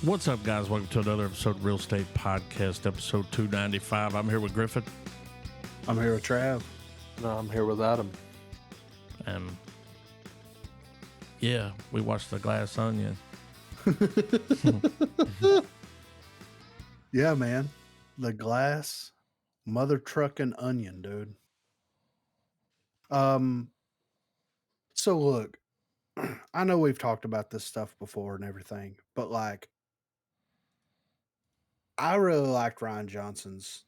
What's up, guys? Welcome to another episode of Real Estate Podcast, episode 295. I'm here with Griffin. I'm here with Trav. No, I'm here with Adam. And yeah, we watched The Glass Onion. Yeah, man. The Glass Mother Truckin' Onion, dude. So look, I know we've talked about this stuff before and everything, but like, I really liked Rian Johnson's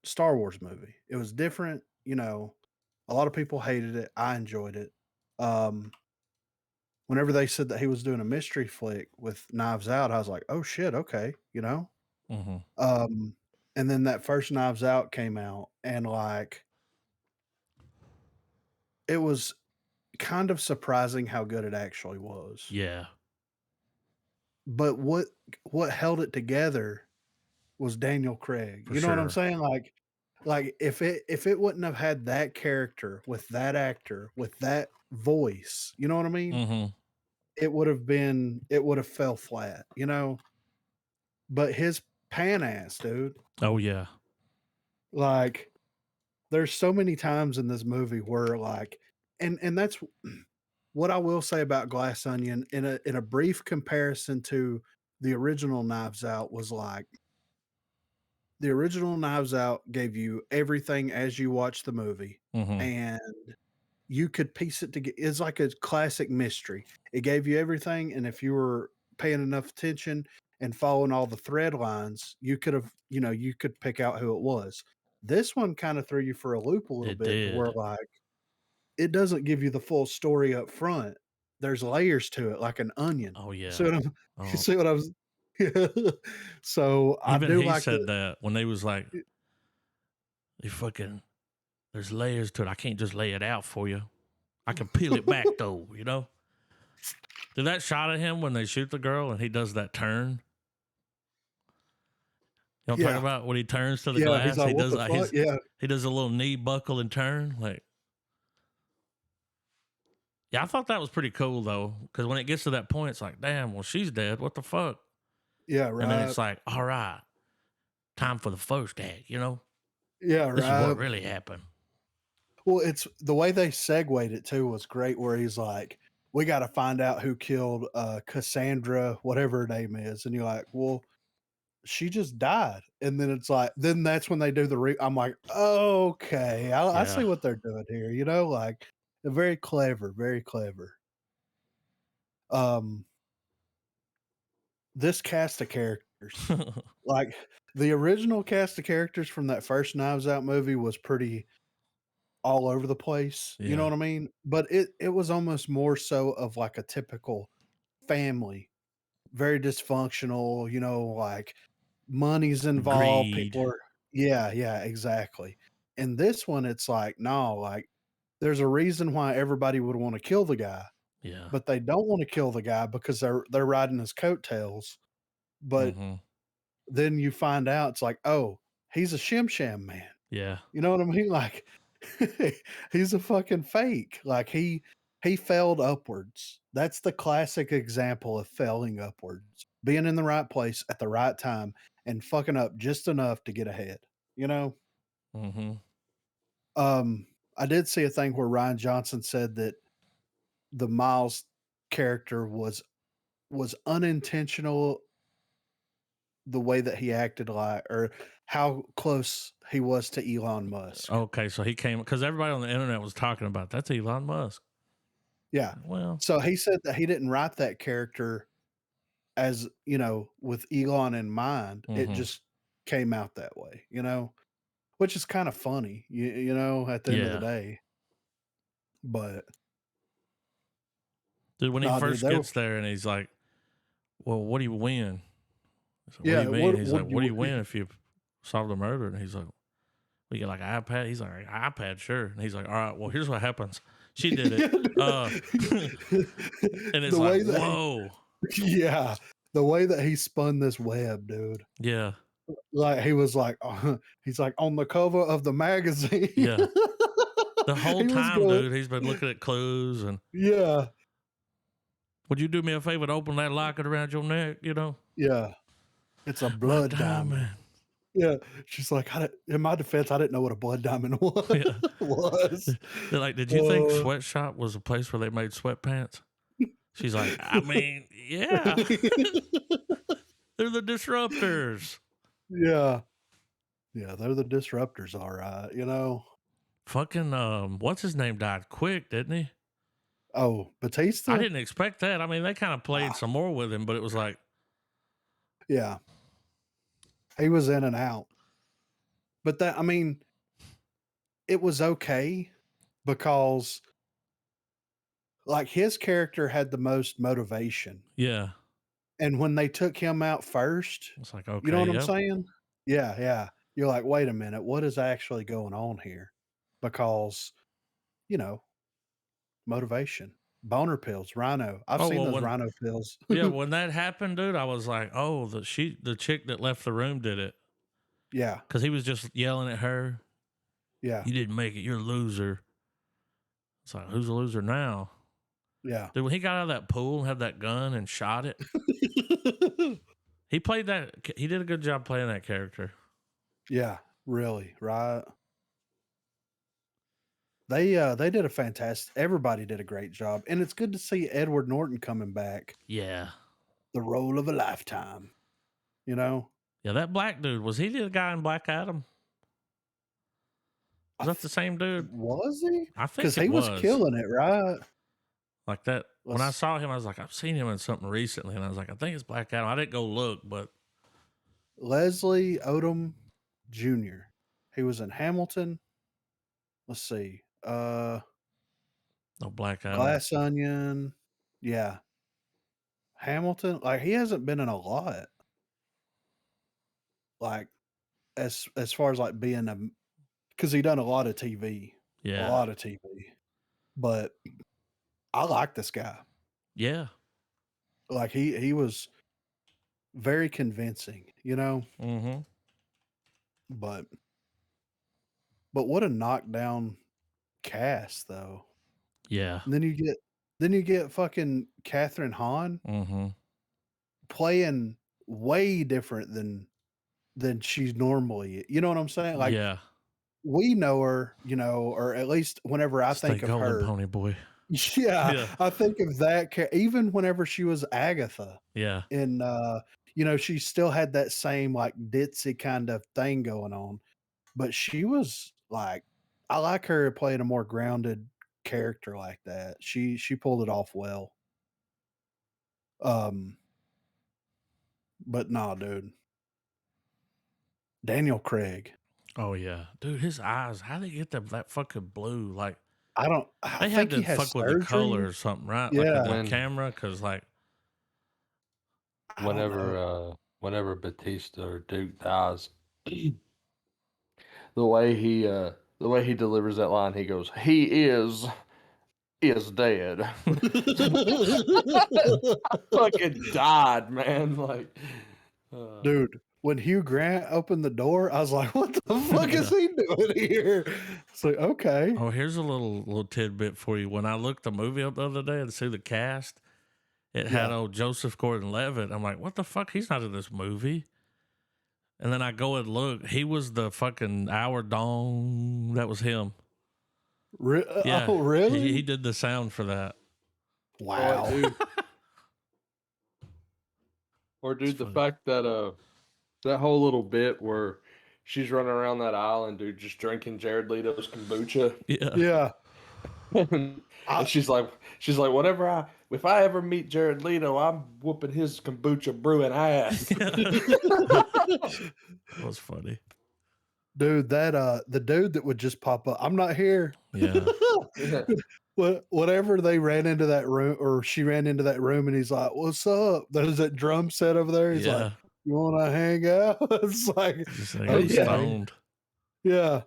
Star Wars movie. It was different, you know. A lot of people hated it. I enjoyed it. Whenever they said that he was doing a mystery flick with Knives Out, I was like, oh shit, okay, you know. Mm-hmm. And then that first Knives Out came out, and like, it was kind of surprising how good it actually was. Yeah. But what held it together was Daniel Craig. For You know what I'm sure. saying? Like if it wouldn't have had that character with that actor with that voice, you know what I mean? Mm-hmm. It would have fell flat, you know. But his pan ass, dude. Oh, yeah. Like, there's so many times in this movie where like, and that's what I will say about Glass Onion in a brief comparison to the original Knives Out was like, the original Knives Out gave you everything as you watch the movie, Mm-hmm. and you could piece it together. It's like a classic mystery. It gave you everything, and if you were paying enough attention and following all the thread lines, you could have, you could pick out who it was. This one kind of threw you for a loop a little It bit, did. where like, it doesn't give you the full story up front. There's layers to it, like an onion. Oh, yeah. So Oh. you see what I was? So I Even do he like said that when they was like, there's layers to it. I can't just lay it out for you. I can peel it back, though, you know? Did that shot at him when they shoot the girl and he does that turn? You know what I'm talking about? When he turns to the glass, he's like, he what does the fuck? Yeah. he does a little knee buckle and turn. Like, yeah, I thought that was pretty cool though, because when it gets to that point, it's like, damn, well, she's dead. What the fuck? Yeah, right. And then it's like, all right, time for the first act. You know, yeah, this is right. what really happened. Well, it's the way they segued it too was great, where he's like, we got to find out who killed Cassandra, whatever her name is. And you're like, well, she just died. And then it's like, then that's when they do I'm like, okay, I see Yeah. what they're doing here. You know, like, very clever, very clever. This cast of characters, like the original cast of characters from that first Knives Out movie was pretty all over the place. You know Yeah. what I mean? But it was almost more so of like a typical family, very dysfunctional, you know, like money's involved. Greed. People are, yeah, exactly. And this one, it's like, no, like there's a reason why everybody would want to kill the guy, Yeah. but they don't want to kill the guy because they're riding his coattails. But Mhm. then you find out it's like, oh, he's a shim sham man. Yeah. You know what I mean? Like, he's a fucking fake. Like, he failed upwards. That's the classic example of failing upwards. Being in the right place at the right time and fucking up just enough to get ahead. You know? Mhm. I did see a thing where Rian Johnson said that the Miles character was unintentional, the way that he acted, like, or how close he was to Elon Musk. Okay, so he came because everybody on the internet was talking about that's Elon Musk. Yeah. Well, So he said that he didn't write that character as, you know, with Elon in mind. It Mhm. just came out that way, you know, which is kind of funny, you know, at the end of the day. But dude, when he nah, dude, first gets there and he's like, "Well, what do you win?" He's like, Yeah, what do you mean? what- He's what like, do "What do you you win if you solve the murder?" And he's like, "We get like an iPad." He's like, "iPad, sure." And he's like, "All right, well, here's what happens. She did it." And it's The way like, that whoa. yeah, the way that he spun this web, dude. Yeah. Like, he was like, he's like, on the cover of the magazine. Yeah. The whole He was time, going- dude, he's been looking at clues and Yeah. Would you do me a favor to open that locket around your neck? You know, Yeah. It's a my blood diamond. Yeah. She's like, in my defense, I didn't know what a blood diamond Yeah. was. They're like, did you think Uh, sweatshop was a place where they made sweatpants? She's like, I mean, yeah, they're the disruptors. Yeah. Yeah, they're the disruptors, all right. Fucking what's his name died quick, didn't he? Oh, Batista? I didn't expect that. I mean, they kind of played some more with him, but it was like, Yeah. He was in and out. But it was okay because like his character had the most motivation. yeah. And when they took him out first, It's like, okay, you know what I'm yep. saying? Yeah, yeah. You're like, wait a minute, what is actually going on here? Because, motivation. Boner pills, Rhino. I've seen those Rhino pills. Yeah, when that happened, dude, I was like, oh, the chick that left the room did it. Yeah. Because he was just yelling at her. Yeah. You didn't make it. You're a loser. It's like, who's a loser now? Yeah. Dude, when he got out of that pool and had that gun and shot it, he played that. He did a good job playing that character. Yeah, really, right? They did a fantastic. Everybody did a great job, and it's good to see Edward Norton coming back. Yeah. The role of a lifetime. Yeah, that black dude, was he the guy in Black Adam? Was that the same dude? Was he? I think because he was killing it, right? Like that. When I saw him, I was like, I've seen him in something recently, and I was like, I think it's Black Adam. I didn't go look, but Leslie Odom Jr. He was in Hamilton. Let's see. no, Black Adam. Glass Onion. Yeah. Hamilton. Like he hasn't been in a lot. Like as far as like being because he done a lot of TV. Yeah. A lot of TV. But I like this guy. Yeah. Like he was very convincing, Mm-hmm. But what a knockdown cast though. Yeah. And then you get fucking Catherine Hahn Mm-hmm. playing way different than she's normally. You know what I'm saying? Like yeah. we know her, or at least whenever I think of her, Pony Boy. Yeah, I think of that. Even whenever she was Agatha, Yeah. and she still had that same like ditzy kind of thing going on, but she was like, I like her playing a more grounded character like that. She pulled it off well. But nah, dude, Daniel Craig. Oh yeah, dude, his eyes. How they get that fucking blue? Like I they had to fuck with the color or something, right? Yeah, like the camera, because like whenever Batista or Duke dies, the way he delivers that line, he goes, "He is dead." I fucking died, man. Like, dude, when Hugh Grant opened the door, I was like, "What the fuck is he doing here?" It's like, okay. Oh, here's a little tidbit for you. When I looked the movie up the other day to see the cast, it had old Joseph Gordon-Levitt. I'm like, what the fuck? He's not in this movie. And then I go and look. He was the fucking Our Dong. That was him. Yeah. Oh, really? He did the sound for that. Wow. Dude, the fact that that whole little bit where she's running around that island, dude, just drinking Jared Leto's kombucha. Yeah. And she's like, if I ever meet Jared Leto, I'm whooping his kombucha brewing ass. That was funny. Dude, that the dude that would just pop up, I'm not here. Yeah. Whatever they ran into that room, or she ran into that room, and he's like, "What's up?" There's that drum set over there. He's like, "You want to hang out?" It's like, stoned. Yeah.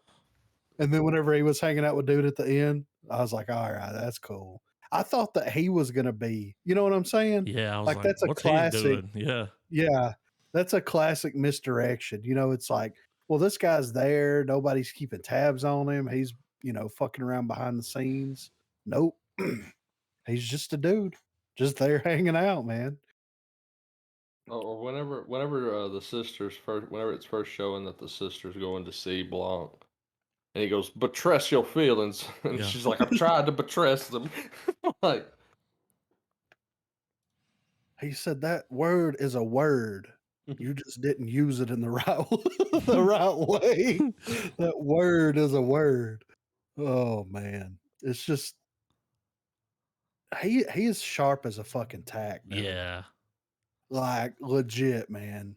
And then whenever he was hanging out with dude at the end, I was like, all right, that's cool. I thought that he was gonna be, you know what I'm saying? Yeah, I was like that's a what's classic. he doing? Yeah. Yeah. That's a classic misdirection. It's like, well, this guy's there, nobody's keeping tabs on him. He's, fucking around behind the scenes. Nope. He's just a dude. just there hanging out, man. Or whenever the sisters first, whenever it's first showing that the sisters going to see Blanc, and he goes, "Buttress your feelings," and Yeah. she's like, "I've tried to buttress them." Like, He said that word is a word. You just didn't use it in the right the right way. That word is a word. Oh man. It's just he is sharp as a fucking tack, dude. Yeah. Like legit, man.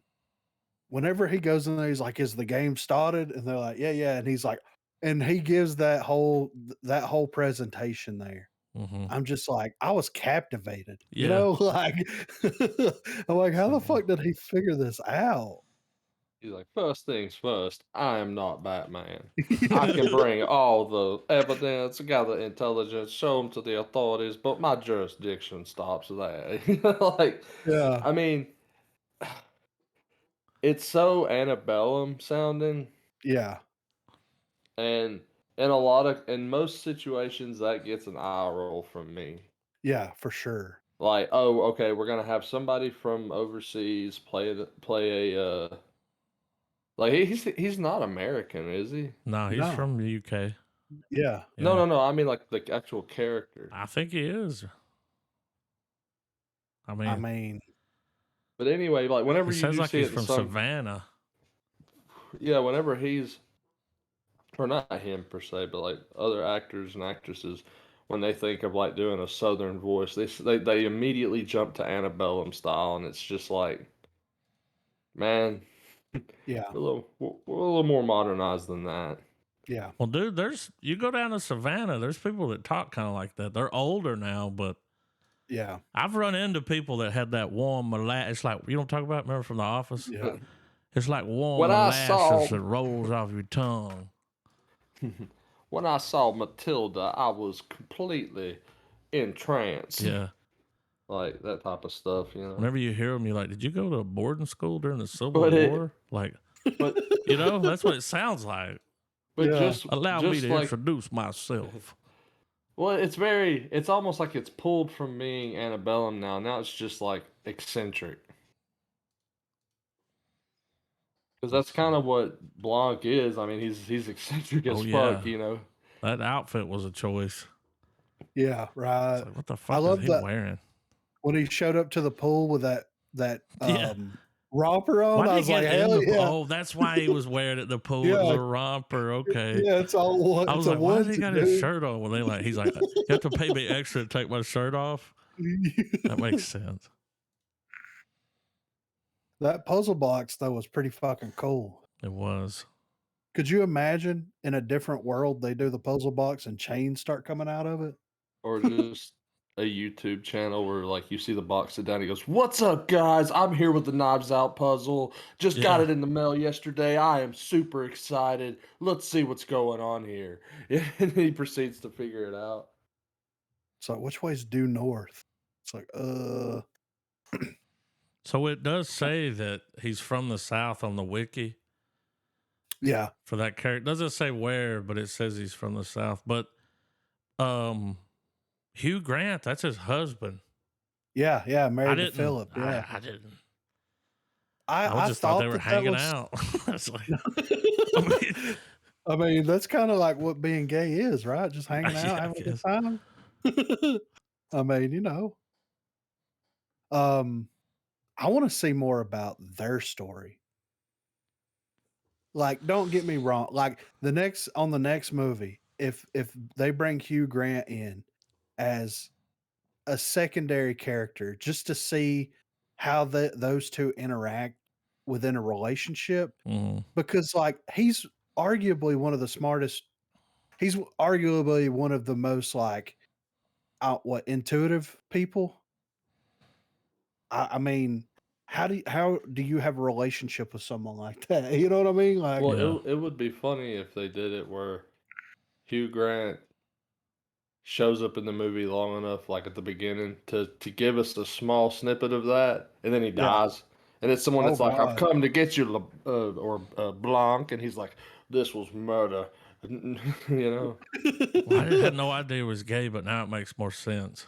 Whenever he goes in there, he's like, "Is the game started?" And they're like, "Yeah, yeah." And he's like, and he gives that whole presentation there. Mm-hmm. I'm just like, I was captivated, you Yeah. know, like I'm like, how the fuck did he figure this out? he's like, "First things first, I am not Batman. I can bring all the evidence, gather intelligence, show them to the authorities, but my jurisdiction stops there." Like, Yeah, I mean, it's so antebellum sounding, yeah, and in most situations that gets an eye roll from me. yeah, for sure. Like, oh, okay, we're gonna have somebody from overseas play a like he's not American, is he? No, he's No, from the UK. yeah, No, Yeah. no. I mean like the actual character. I think he is. I I mean, mean, But anyway, like he whenever you sounds do like see he's it in from some, Savannah. yeah, whenever he's, or not him per se, but like other actors and actresses, when they think of like doing a southern voice, they immediately jump to antebellum style, and it's just like, man, yeah, we're a little more modernized than that. yeah, Well, dude, you go down to Savannah, there's people that talk kind of like that. They're older now, but yeah, I've run into people that had that warm molasses. It's like, you don't talk about, remember from The Office? yeah. It's like warm When I saw molasses that rolls off your tongue. when I saw Matilda, I was completely entranced. Yeah. Like that type of stuff, you know. Whenever you hear them, you're like, did you go to a boarding school during the Civil But War? Like, but you know, that's what it sounds like. but Yeah. Allow me just to like, introduce myself. well, it's almost like it's pulled from being antebellum now. Now it's just like eccentric. Because that's kind of what Blanc is. I mean, he's eccentric as Oh, fuck, yeah. you know. That outfit was a choice. Yeah, It's right. like, what the I fuck is love he that wearing? when he showed up to the pool with that Yeah. romper on. Why I did was he like, get in hell the pool? yeah, Oh, that's why he was wearing it at the pool. It was yeah, a romper. Okay. yeah. It's all one. I It's was a like, why did he onesie, got his dude. shirt on? When they like, he's like, you have to pay me extra to take my shirt off. That makes sense. That puzzle box though was pretty fucking cool. It was. Could you imagine in a different world they do the puzzle box and chains start coming out of it? Or just a YouTube channel where like you see the box sit down. He goes, "What's up, guys? I'm here with the Knives Out puzzle. Just got Yeah. it in the mail yesterday. I am super excited. Let's see what's going on here." And he proceeds to figure it out. So which way's due north? It's like, So it does say that he's from the South on the wiki yeah, for that character. Doesn't say where, but it says he's from the South. But Hugh Grant, that's his husband. yeah, yeah. I Married to didn't. Philip. Yeah, I didn't. I I just thought they were that hanging was. out. It's like, I mean, I mean, that's kind of like what being gay is, right? Just hanging out, yeah, I having a good guess. time. I mean, you know. I want to see more about their story. Like, don't get me wrong. Like the next movie, if they bring Hugh Grant in as a secondary character, just to see how those two interact within a relationship, Mhm. because like he's arguably one of the smartest. He's arguably one of the most like intuitive people. I mean, how do you have a relationship with someone like that? You know what I mean? Like, Well, Yeah. it would be funny if they did it where Hugh Grant shows up in the movie long enough, like at the beginning, to give us a small snippet of that, and then he yeah. dies. And it's someone Oh that's like, "I've God. come to get you, Blanc," and he's like, "This was murder," you know. Well, I had no idea he was gay, but now it makes more sense.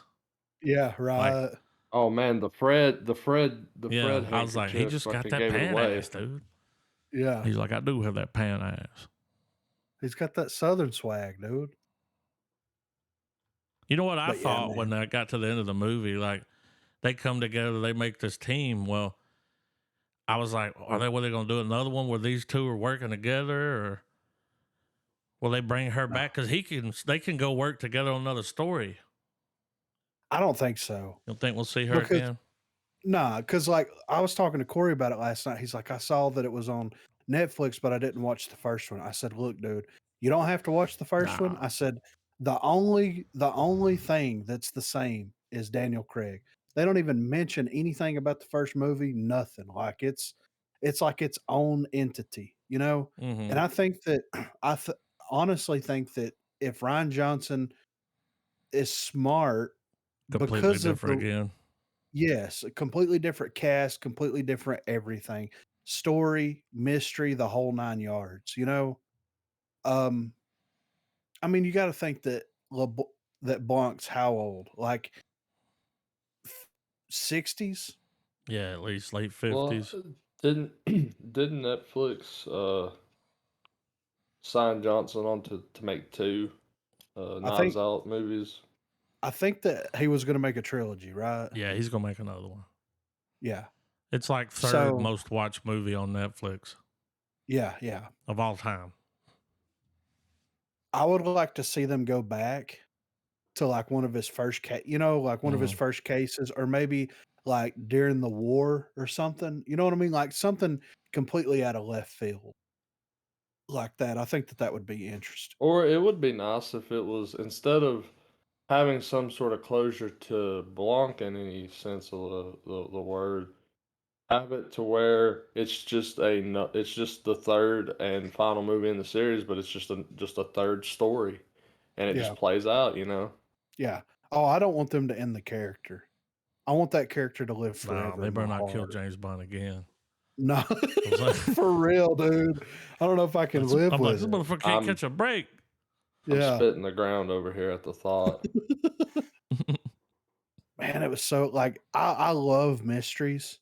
Yeah, right. Oh man, the Fred I was like, he handkerchief just got fucking that gave it pan away. ass, dude. Yeah. He's like, I do have that pan ass. He's got that southern swag, dude. You know what I But yeah, thought when man. I got to the end of the movie? Like, they come together, they make this team. Well, I was like, are they what they gonna do another one where these two are working together, or will they bring her No, back? Because they can go work together on another story. I don't think so. You don't think we'll see her Because again? nah, because like I was talking to Corey about it last night. He's like, I saw that it was on Netflix, but I didn't watch the first one. I said, look, dude, you don't have to watch the first one. Nah. I said, the only thing that's the same is Daniel Craig. They don't even mention anything about the first movie, nothing. Like it's like its own entity, you know? Mm-hmm. And I think that honestly think that if Ryan Johnson is smart Completely because of different the again. yes, a completely different cast, completely different everything. Story, mystery, the whole 9 yards, you know? Um, I mean, you gotta think that that Blanc's how old? Like 60s? Yeah, at least late Well, 50s. didn't didn't Netflix sign Johnson on to make two I Knives think Out movies? I think that he was gonna make a trilogy, right? Yeah, he's gonna make another one. Yeah. It's like third So, most watched movie on Netflix yeah, yeah. of all time. I would like to see them go back to, like, one of his first like, one of his Mm-hmm. first cases, or maybe, like, during the war or something, you know what I mean? Like, something completely out of left field like that. I think that that would be interesting. Or it would be nice if it was, instead of having some sort of closure to Blanc in any sense of the word, have it to where it's just it's just the third and final movie in the series, but it's just a third story, and it Yeah, just plays out, you know. yeah. Oh, I don't want them to end the character. I want that character to live No, forever they in my better not kill heart. James Bond again. No, I was like, for real, dude. I don't know if I can live I'm like, with this it. motherfucker can't I'm catch a break. I'm Yeah. spitting the ground over here at the thought. Man, it was so like I love mysteries,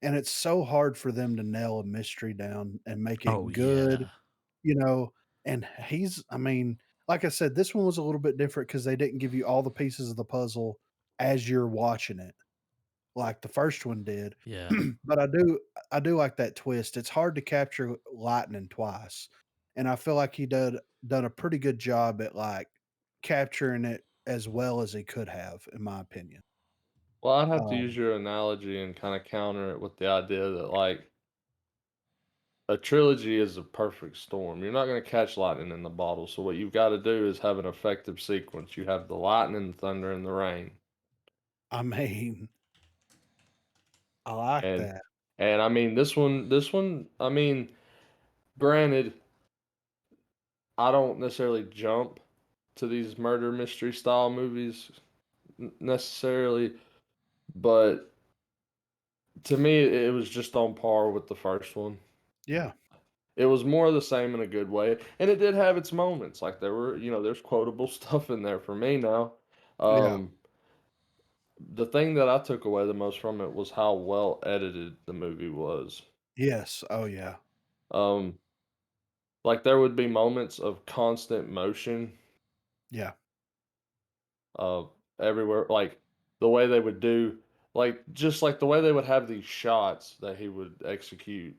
and it's so hard for them to nail a mystery down and make Oh it good, yeah, you know. And I mean, like I said, this one was a little bit different because they didn't give you all the pieces of the puzzle as you're watching it, like the first one did. yeah. But I do like that twist. It's hard to capture lightning twice, and I feel like he done a pretty good job at like capturing it as well as he could have, in my opinion. Well, I'd have to use Um, your analogy and kind of counter it with the idea that, like, a trilogy is a perfect storm. You're not going to catch lightning in the bottle. So what you've got to do is have an effective sequence. You have the lightning, the thunder, and the rain. I mean, I like And that. I mean this one, I mean, granted, I don't necessarily jump to these murder mystery style movies necessarily, but to me it was just on par with the first one. Yeah, It was more of the same in a good way, and it did have its moments. Like, there's quotable stuff in there for me now. yeah, Um, the thing that I took away the most from it was how well edited the movie was. yes, oh yeah, Um, like, there would be moments of constant motion, yeah, uh, everywhere. Like, the way they would do, like, just like the way they would have these shots that he would execute,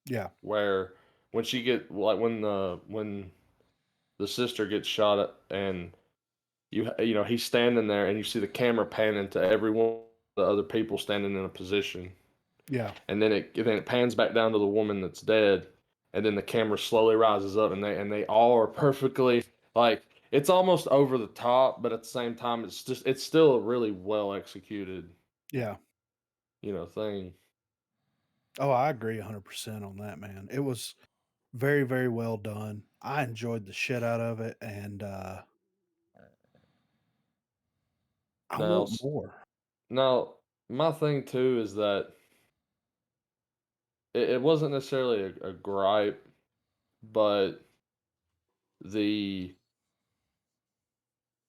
yeah, where when she get like when the sister gets shot at, and he's standing there, and you see the camera panning to every one of the other people standing in a position, yeah, and then it pans back down to the woman that's dead, and then the camera slowly rises up, and they all are perfectly, like, it's almost over the top, but at the same time it's still a really well executed, yeah. thing. Oh, I agree 100% on that, man. It was very, very well done. I enjoyed the shit out of it, and I Now want more. now my thing too is that it wasn't necessarily a gripe, but the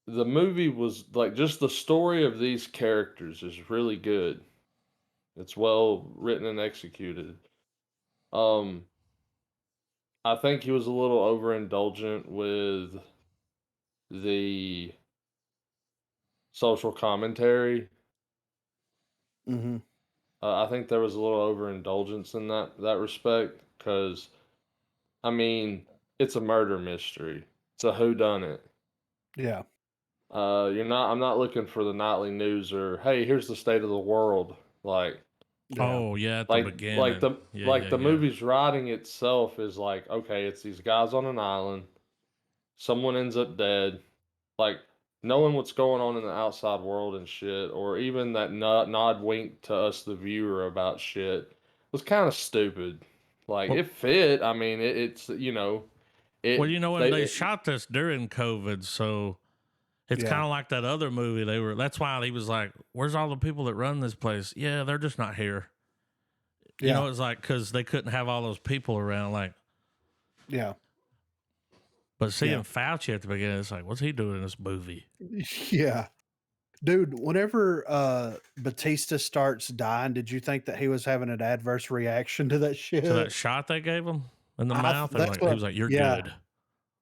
the movie was like just the story of these characters is really good. It's well written and executed. Um, I think he was a little overindulgent with the social commentary. Hmm. I think there was a little overindulgence in that respect because I mean it's a murder mystery. It's a whodunit. Yeah. I'm not looking for the nightly news or hey, here's the state of the world. Like Yeah. Oh yeah, at the like like beginning. the Yeah, like yeah, the yeah. movie's writing itself is like okay, it's these guys on an island. Someone ends up dead. Like knowing what's going on in the outside world and shit, or even that nod wink to us, the viewer, about shit was kind of stupid. Like Well, it fit. I mean, it's well, it you know what? they They shot this during COVID, so it's kind Yeah. of like that other movie. That's why he was like, "Where's all the people that run this place?" Yeah, they're just not here. You Yeah. know, it's like because they couldn't have all those people around. Like, Yeah. but seeing Yeah. Fauci at the beginning, it's like, what's he doing in this movie? Yeah. Dude, whenever Batista starts dying, did you think that he was having an adverse reaction to that To that shit? shot they gave him in the mouth, and That's like he what. was like, "You're Yeah. good."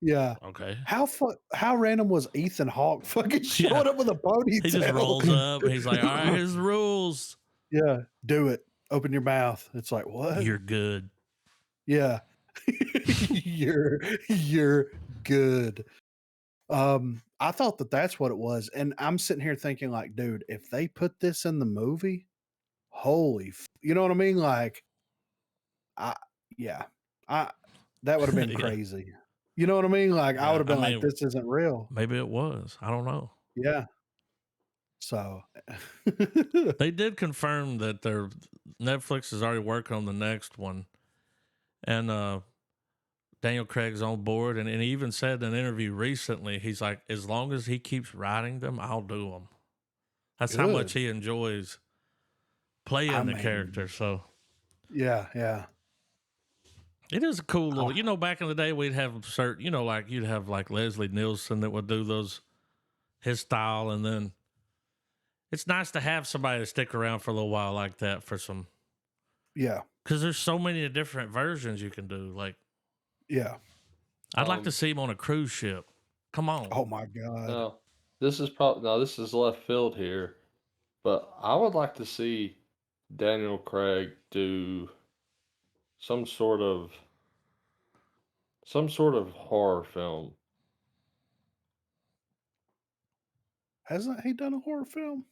Yeah. Okay. How random was Ethan Hawke fucking Yeah. showing up with a He just ponytail? rolls up. And he's like, "All right, here's the rules. Yeah. Do it. Open your mouth. It's like, what? You're good." Yeah. you're good. I thought that that's what it was, and I'm sitting here thinking like, dude, if they put this in the movie, you know what I mean? Like, I yeah, I that would have been Yeah. crazy. You know what I mean? Like, I would Yeah. have I been like, mean, this isn't real. maybe it was. I don't know. Yeah. So, They did confirm that their Netflix is already working on the next one, and Daniel Craig's on board, and he even said in an interview recently, he's like, as long as he keeps writing them, I'll do them. That's how much good. he enjoys I playing the character. mean, So yeah, yeah, it is a cool I, little. You know, back in the day, we'd have certain. You know, like you'd have like Leslie Nielsen that would do those his style, and then it's nice to have somebody to stick around for a little while like that for some. yeah, Because there's so many different versions you can do. Like yeah. I'd like to um see him on a cruise ship. Come on. Oh my god. no, this is left field here, but I would like to see Daniel Craig do some sort of horror film. Hasn't he done a horror film?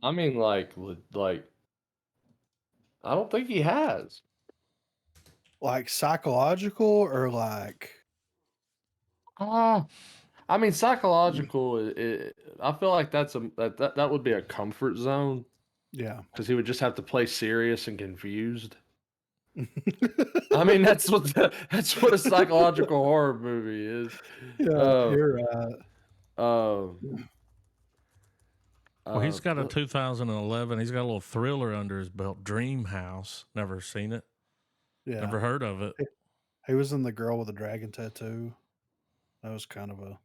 I mean, like I don't think he has. Like psychological or like Ah, I mean, psychological. I feel like that would be a comfort zone yeah. because he would just have to play serious and confused. I mean, that's what a psychological horror movie is. Yeah, Uh, you're right. uh, Well, he's got a but 2011. He's got a little thriller under his belt, Dream House. Never seen it. Yeah. Never heard of it. He was in The Girl with the Dragon Tattoo. That was kind of a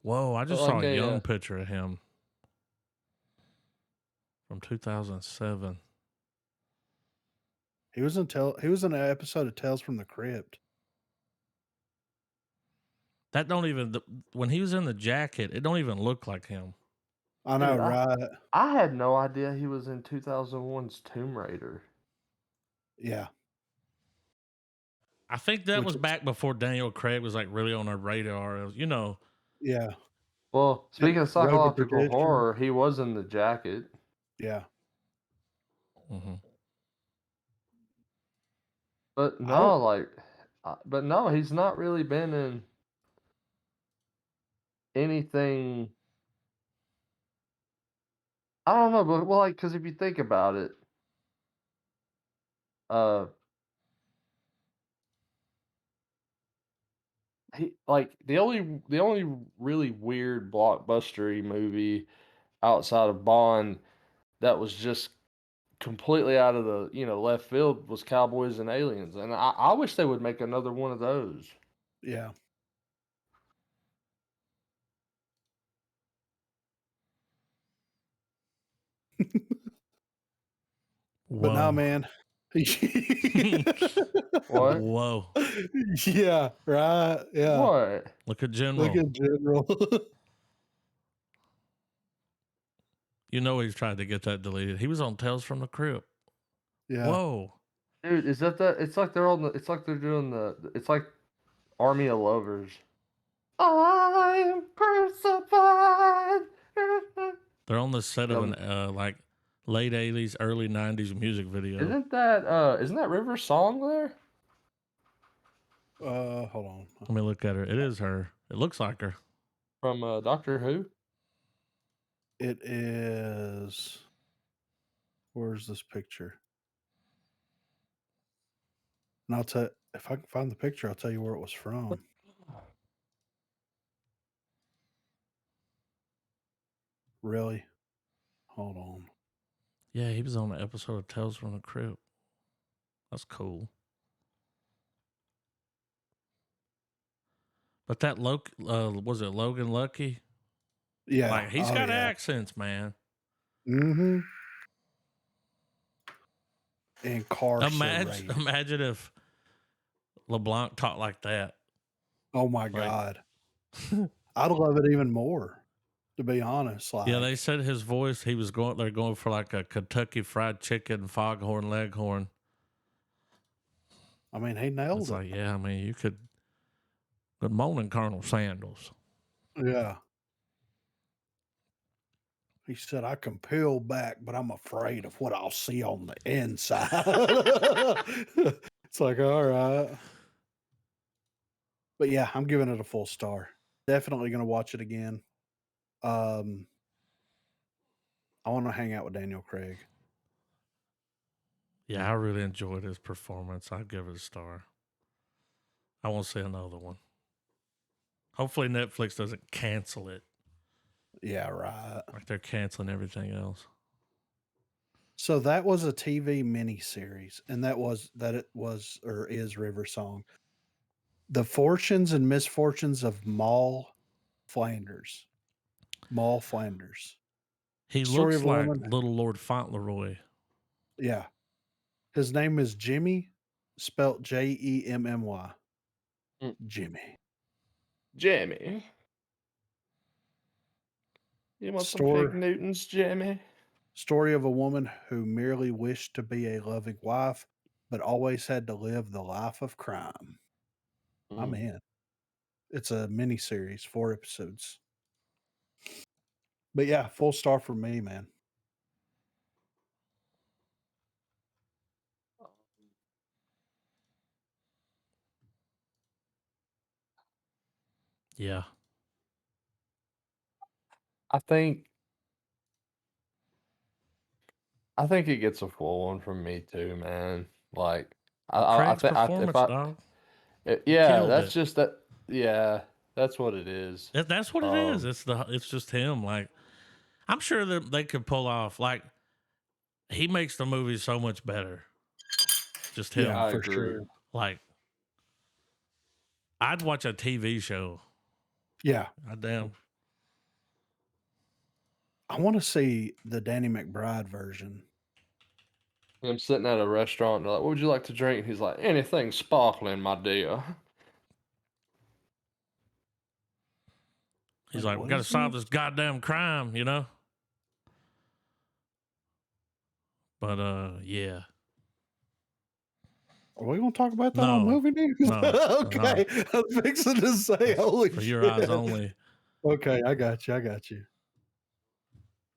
Whoa, I just like saw a young a picture of him from 2007. he was in an episode of Tales from the Crypt. That don't even when he was in the jacket, it don't even look like him. I know, dude. right? I had no idea he was in 2001's Tomb Raider. Yeah. I think that Which was is back before Daniel Craig was like really on our radar. It was, you know, yeah. Well, And speaking of Road to psychological Perdition. horror, he was in the jacket, Yeah. mhm. but I don't no, he's not really been in anything. I don't know, but well, like, because if you think about it, uh, he like the only really weird blockbustery movie outside of Bond that was just completely out of the left field was Cowboys and Aliens, and I wish they would make another one of those. yeah. But now, Whoa. man. What? Whoa. Yeah, right. Yeah. What? Look at Look General. at General. You know he's tried to get that deleted. He was on Tales from the Crypt. Yeah. Whoa. Dude, is that the? It's like they're on the. It's like they're doing the. It's like Army of Lovers. I'm crucified. They're on the set of Um, an like late 80s, early 90s music video. Isn't that River's song there? Hold on. Let me look at her. It is her. It looks like her. From Doctor Who? It is. Where's this picture? And I'll tell if I can find the picture, I'll tell you where it was from. Really? Hold on. Yeah, he was on the episode of Tales from the Crypt. That's cool. But that was it Logan Lucky? Yeah. Like he's got accents, man. Mm-hmm. Incarcerated. Imagine if LeBlanc talked like that. Oh my God. I'd love it even more, to be honest. Like, yeah, they said his voice, they're going for like a Kentucky Fried Chicken, Foghorn Leghorn. I mean, he nailed It's it. like, yeah, I mean, you could. Good morning, Colonel Sandals. Yeah. He said, I can peel back, but I'm afraid of what I'll see on the inside. It's like, all right. But yeah, I'm giving it a full star. Definitely going to watch it again. I want to hang out with Daniel Craig. Yeah, I really enjoyed his performance. I'd give it a star. I want to see another one. Hopefully Netflix doesn't cancel it. Yeah, right. Like they're canceling everything else. So that was a TV miniseries, and it is River Song. The Fortunes and Misfortunes of Moll Flanders. Moll Flanders. He Story looks of a like woman. Little Lord Fauntleroy. Yeah. His name is Jimmy, spelt Jemmy. Jimmy. Jamie. You want some Store- fig Newtons, Jamie? Story of a woman who merely wished to be a loving wife, but always had to live the life of crime. I'm in. It's a mini series, 4 episodes. But yeah, full star for me, man. Yeah. I think it gets a full one from me too, man. Like I Craig's think performance, dog. yeah, killed that's it. just that. Yeah, that's what it is. That's what it is. It's just him. Like, I'm sure that they could pull off. Like, he makes the movie so much better. Just him. Yeah, I for agree. sure. Like, I'd watch a TV show. Yeah. Goddamn. I want to see the Danny McBride version. I'm sitting at a restaurant and they're like, "What would you like to drink?" And he's like, "Anything sparkling, my dear." He's Like, like, we what got to is solve this? this goddamn crime, you know? But, yeah. Are we going to talk about that on No. movie news? No. Okay. I was fixing to say, holy For shit. your eyes only. Okay, I got you.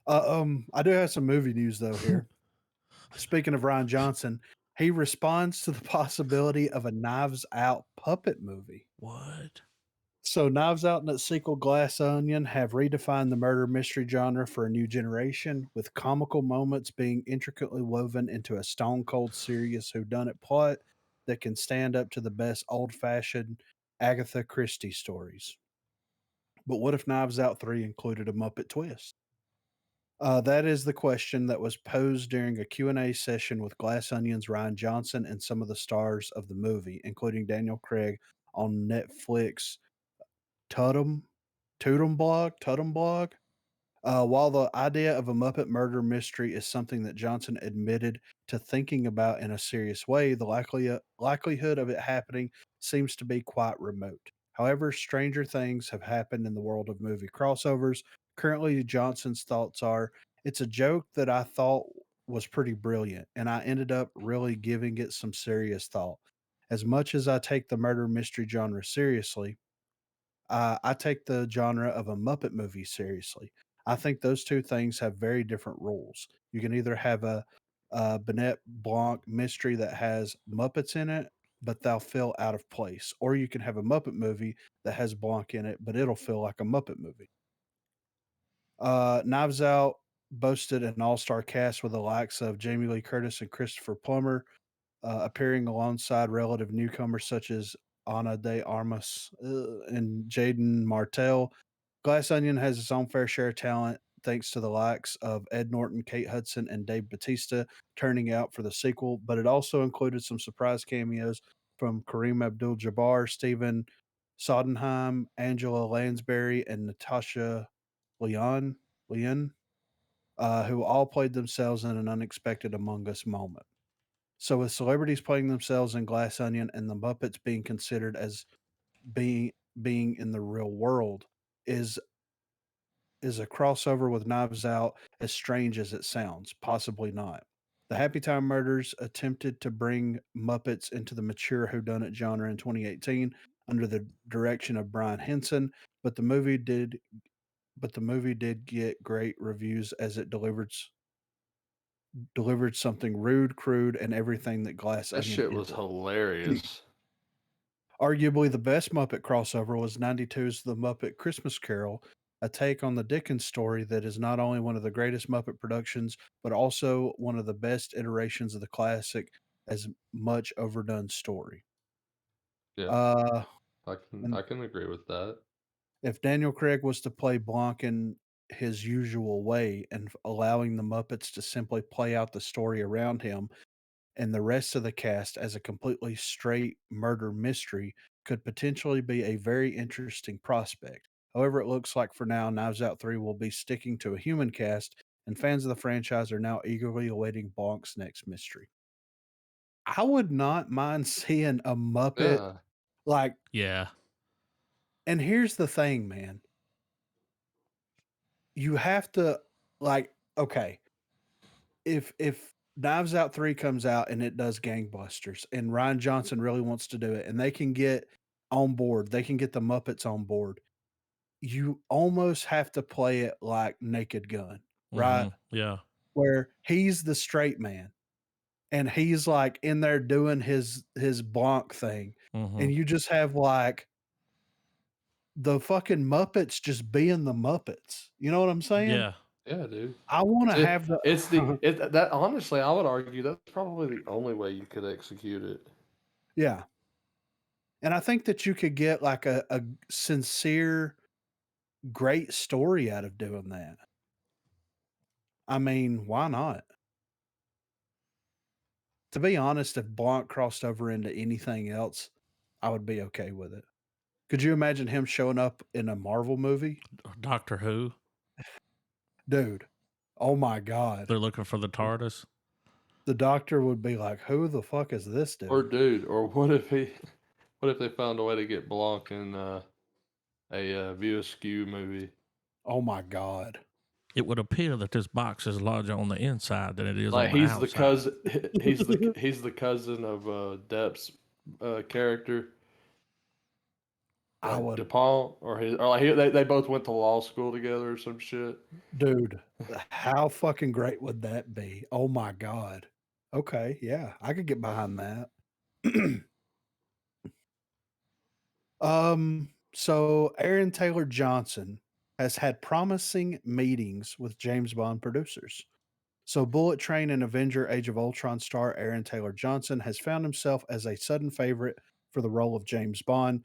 I do have some movie news though here. Speaking of Ryan Johnson, he responds to the possibility of a Knives Out puppet movie. What? So Knives Out and its sequel Glass Onion have redefined the murder mystery genre for a new generation, with comical moments being intricately woven into a stone cold serious whodunit plot that can stand up to the best old fashioned Agatha Christie stories. But what if Knives Out 3 included a Muppet twist? That is the question that was posed during a Q&A session with Glass Onion's Ryan Johnson and some of the stars of the movie, including Daniel Craig on Netflix Tudum blog. While the idea of a Muppet murder mystery is something that Johnson admitted to thinking about in a serious way, the likelihood of it happening seems to be quite remote. However, stranger things have happened in the world of movie crossovers. Currently, Johnson's thoughts are it's a joke that I thought was pretty brilliant, and I ended up really giving it some serious thought. As much as I take the murder mystery genre seriously, I take the genre of a Muppet movie seriously. I think those two things have very different rules. You can either have a Bennett Blanc mystery that has Muppets in it, but they'll feel out of place, or you can have a Muppet movie that has Blanc in it, but it'll feel like a Muppet movie. Knives Out boasted an all-star cast with the likes of Jamie Lee Curtis and Christopher Plummer, appearing alongside relative newcomers such as Ana de Armas and Jaden Martell. Glass Onion has its own fair share of talent, thanks to the likes of Ed Norton, Kate Hudson, and Dave Batista turning out for the sequel, but it also included some surprise cameos from Kareem Abdul Jabbar, Stephen Sodenheim, Angela Lansbury, and Natasha Leon, who all played themselves in an unexpected Among Us moment. So with celebrities playing themselves in Glass Onion and the Muppets being considered as being being in the real world, is is a crossover with Knives Out as strange as it sounds? Possibly not. The Happy Time Murders attempted to bring Muppets into the mature whodunit genre in 2018 under the direction of Brian Henson, but the movie did get great reviews as it delivered something rude, crude, and everything that Glass That Onion shit was isn't. hilarious. Arguably, the best Muppet crossover was '92's The Muppet Christmas Carol, a take on the Dickens story that is not only one of the greatest Muppet productions, but also one of the best iterations of the classic as much overdone story. Yeah, Uh, I can and I can agree with that. if Daniel Craig was to play Blanc in his usual way and allowing the Muppets to simply play out the story around him, and the rest of the cast as a completely straight murder mystery could potentially be a very interesting prospect. However, it looks like for now, Knives Out 3 will be sticking to a human cast, and fans of the franchise are now eagerly awaiting Blanc's next mystery. I would not mind seeing a Muppet Yeah, like, Yeah. and here's the thing, man. You have to like, okay, if Knives Out 3 comes out and it does gangbusters and Ryan Johnson really wants to do it and they can get on board, they can get the Muppets on board, you almost have to play it like Naked Gun, right? Yeah. Where he's the straight man and he's like in there doing his Blanc thing. hmm And you just have like the fucking Muppets just being the Muppets. You know what I'm saying? Yeah. yeah, dude. I want to It, have the it's the it that honestly, I would argue that's probably the only way you could execute it. yeah. And I think that you could get like a sincere, great story out of doing that. I mean, why not? To be honest, if Blanc crossed over into anything else, I would be okay with it. Could you imagine him showing up in a Marvel movie? Doctor Who. Dude, oh my God. They're looking for the TARDIS. The doctor would be like, who the fuck is this Or dude? dude, or what if what if they found a way to get Blanc in a View Askew movie? Oh my God. It would appear that this box is larger on the inside than it is Like on the he's the outside. cousin, he's the cousin of Depp's character, I like would, DuPont, or his, or like they both went to law school together or some shit. dude, how fucking great would that be? Oh my God. Okay. Yeah. I could get behind that. So Aaron Taylor Johnson has had promising meetings with James Bond producers. So Bullet Train and Avenger Age of Ultron star Aaron Taylor Johnson has found himself as a sudden favorite for the role of James Bond,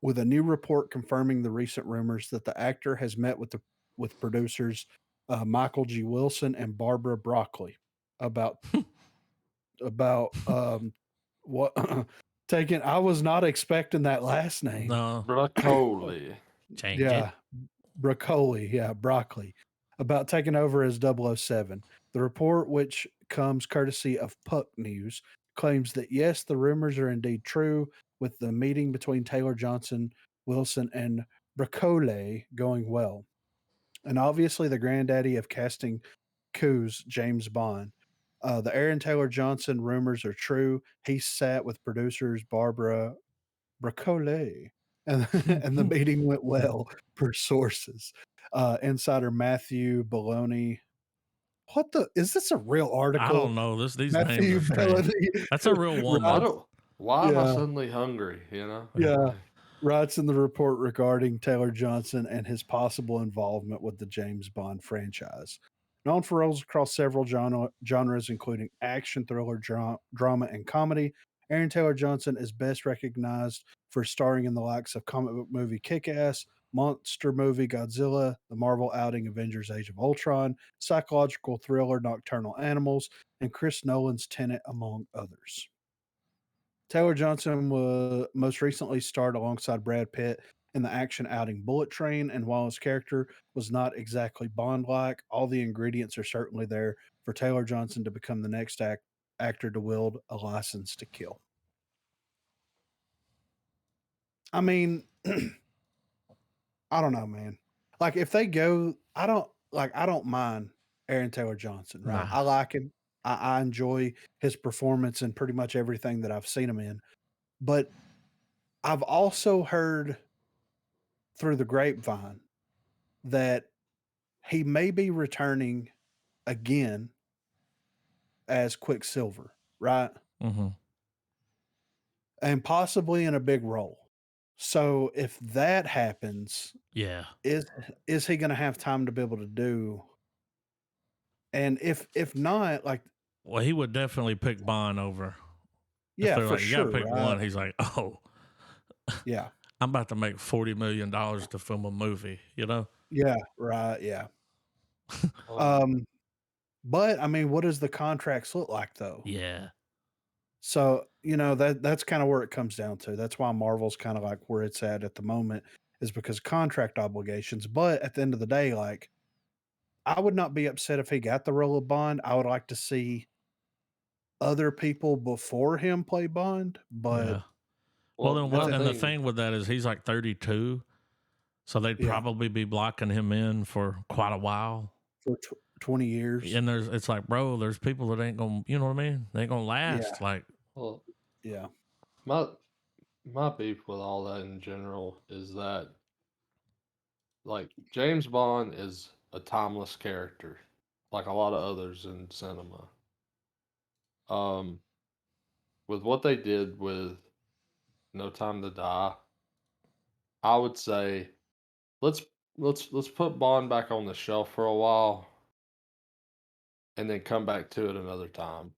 with a new report confirming the recent rumors that the actor has met with producers Michael G. Wilson and Barbara Broccoli about about what taking. I was not expecting that last name. No, Broccoli. change it. Yeah, Broccoli, about taking over as 007. The report, which comes courtesy of Puck News, claims that yes, the rumors are indeed true, with the meeting between Taylor Johnson, Wilson, and Broccoli going well. And obviously, the granddaddy of casting coups, James Bond. The Aaron Taylor Johnson rumors are true. He sat with producers Barbara Broccoli, and, and the meeting went well, per sources. Insider Matthew Baloney. What the? Is this a real I article? don't know. These names Matthew are strange. Baloney. That's a real Why woman. writes, do why am I yeah, suddenly hungry? You know? yeah. Like, Writes in the report regarding Taylor Johnson and his possible involvement with the James Bond franchise. Known for roles across several genres, including action, thriller, drama, and comedy, Aaron Taylor Johnson is best recognized for starring in the likes of comic book movie Kick Ass, monster movie Godzilla, the Marvel outing Avengers Age of Ultron, psychological thriller Nocturnal Animals, and Chris Nolan's Tenet, among others. Taylor Johnson most recently starred alongside Brad Pitt in the action outing Bullet Train, and while his character was not exactly Bond like, all the ingredients are certainly there for Taylor Johnson to become the next actor to wield a license to kill. I mean, I don't know, man. Like if they go, I don't mind Aaron Taylor Johnson, right? Nah. I like him. I enjoy his performance in pretty much everything that I've seen him in. But I've also heard through the grapevine that he may be returning again as Quicksilver, right? Hmm. And possibly in a big role. So if that happens, Yeah. is he going to have time to be able to do? And if not, like, Well, he would definitely pick Bond over. If yeah, they're for like, you got to sure, pick right? one, he's like, oh, Yeah, I'm about to make $40 million to film a movie, you know? yeah, right, yeah. um, But I mean, what does the contracts look like though? Yeah. So, that's kind of where it comes down to. That's why Marvel's kind of like where it's at the moment is because contract obligations. But at the end of the day, like I would not be upset if he got the role of Bond. I would like to see other people before him play Bond, but Yeah. Well, well, then at what? the, And the thing with that is he's like 32. So they'd yeah, probably be blocking him in for quite a while. for 20 years. And it's like, bro, there's people that ain't going to, you know what I mean? They ain't going to Yeah, last. Like, well, yeah, my my beef with all that in general is that like James Bond is a timeless character, like a lot of others in cinema. Um, with what they did with No Time to Die, I would say let's let's put Bond back on the shelf for a while and then come back to it another time.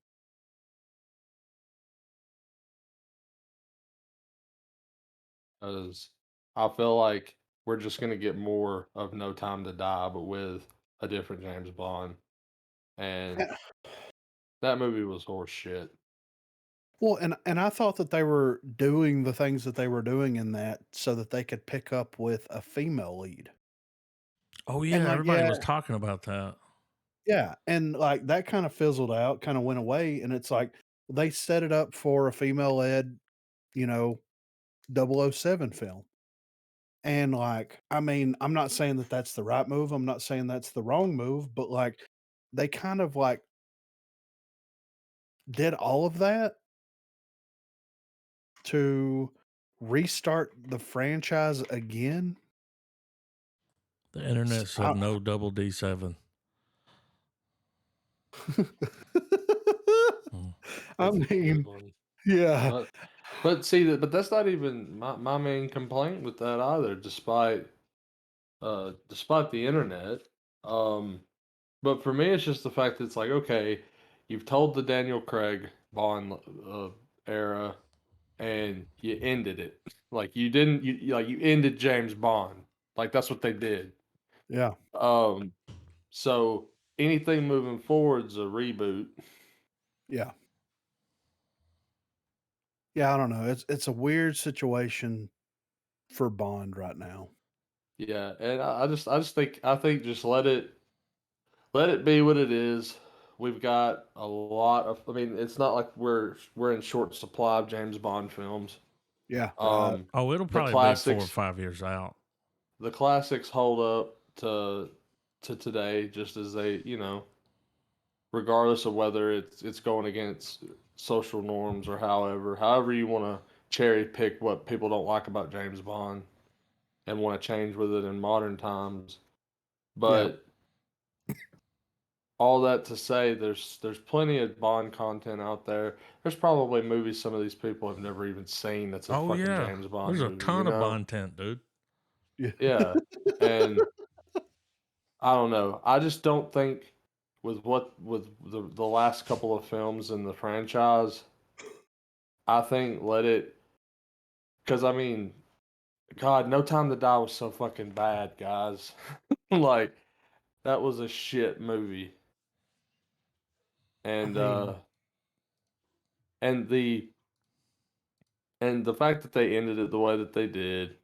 Because I feel like we're just gonna get more of No Time to Die, but with a different James Bond. And Eh, that movie was horse shit. well, and I thought that they were doing the things that they were doing in that so that they could pick up with a female lead. oh, And yeah, like, everybody yeah, was talking about that. yeah, and like that kind of fizzled out, kind of went away, and it's like they set it up for a female led, you know, 007 film. And like, I mean, I'm not saying that that's the right move. I'm not saying that's the wrong move, but like they kind of like did all of that to restart the franchise again. The internet I, said no double D7. Mm. I That's a good mean, one. yeah, But but see that but that's not even my main complaint with that either, despite the internet. Um but for me it's just the fact that it's like, okay, you've told the Daniel Craig Bond era and you ended it. Like you didn't you ended James Bond. Like that's what they did. yeah, Um so anything moving forward's a reboot. yeah, yeah. I don't know. It's a weird situation for Bond right now. Yeah, and I think just let it be what it is. We've got a lot of. I mean, it's not like we're in short supply of James Bond films. Yeah, right. Um, Oh, it'll the probably be 4 or classics 5 years out. the classics hold up to today, just as they, regardless of whether it's going against social norms or however you want to cherry pick what people don't like about James Bond and want to change with it in modern times. Yeah. But all that to say, there's plenty of Bond content out there. There's probably movies some of these people have never even seen. That's a Oh fucking yeah, James Bond there's a movie, you ton of know? Bond tent, dude. Yeah. Yeah, and I don't know. I just don't think with the last couple of films in the franchise, I think let it because I mean, God, No Time to Die was so fucking bad, guys. Like that was a shit movie, I and mean, and the fact that they ended it the way that they did,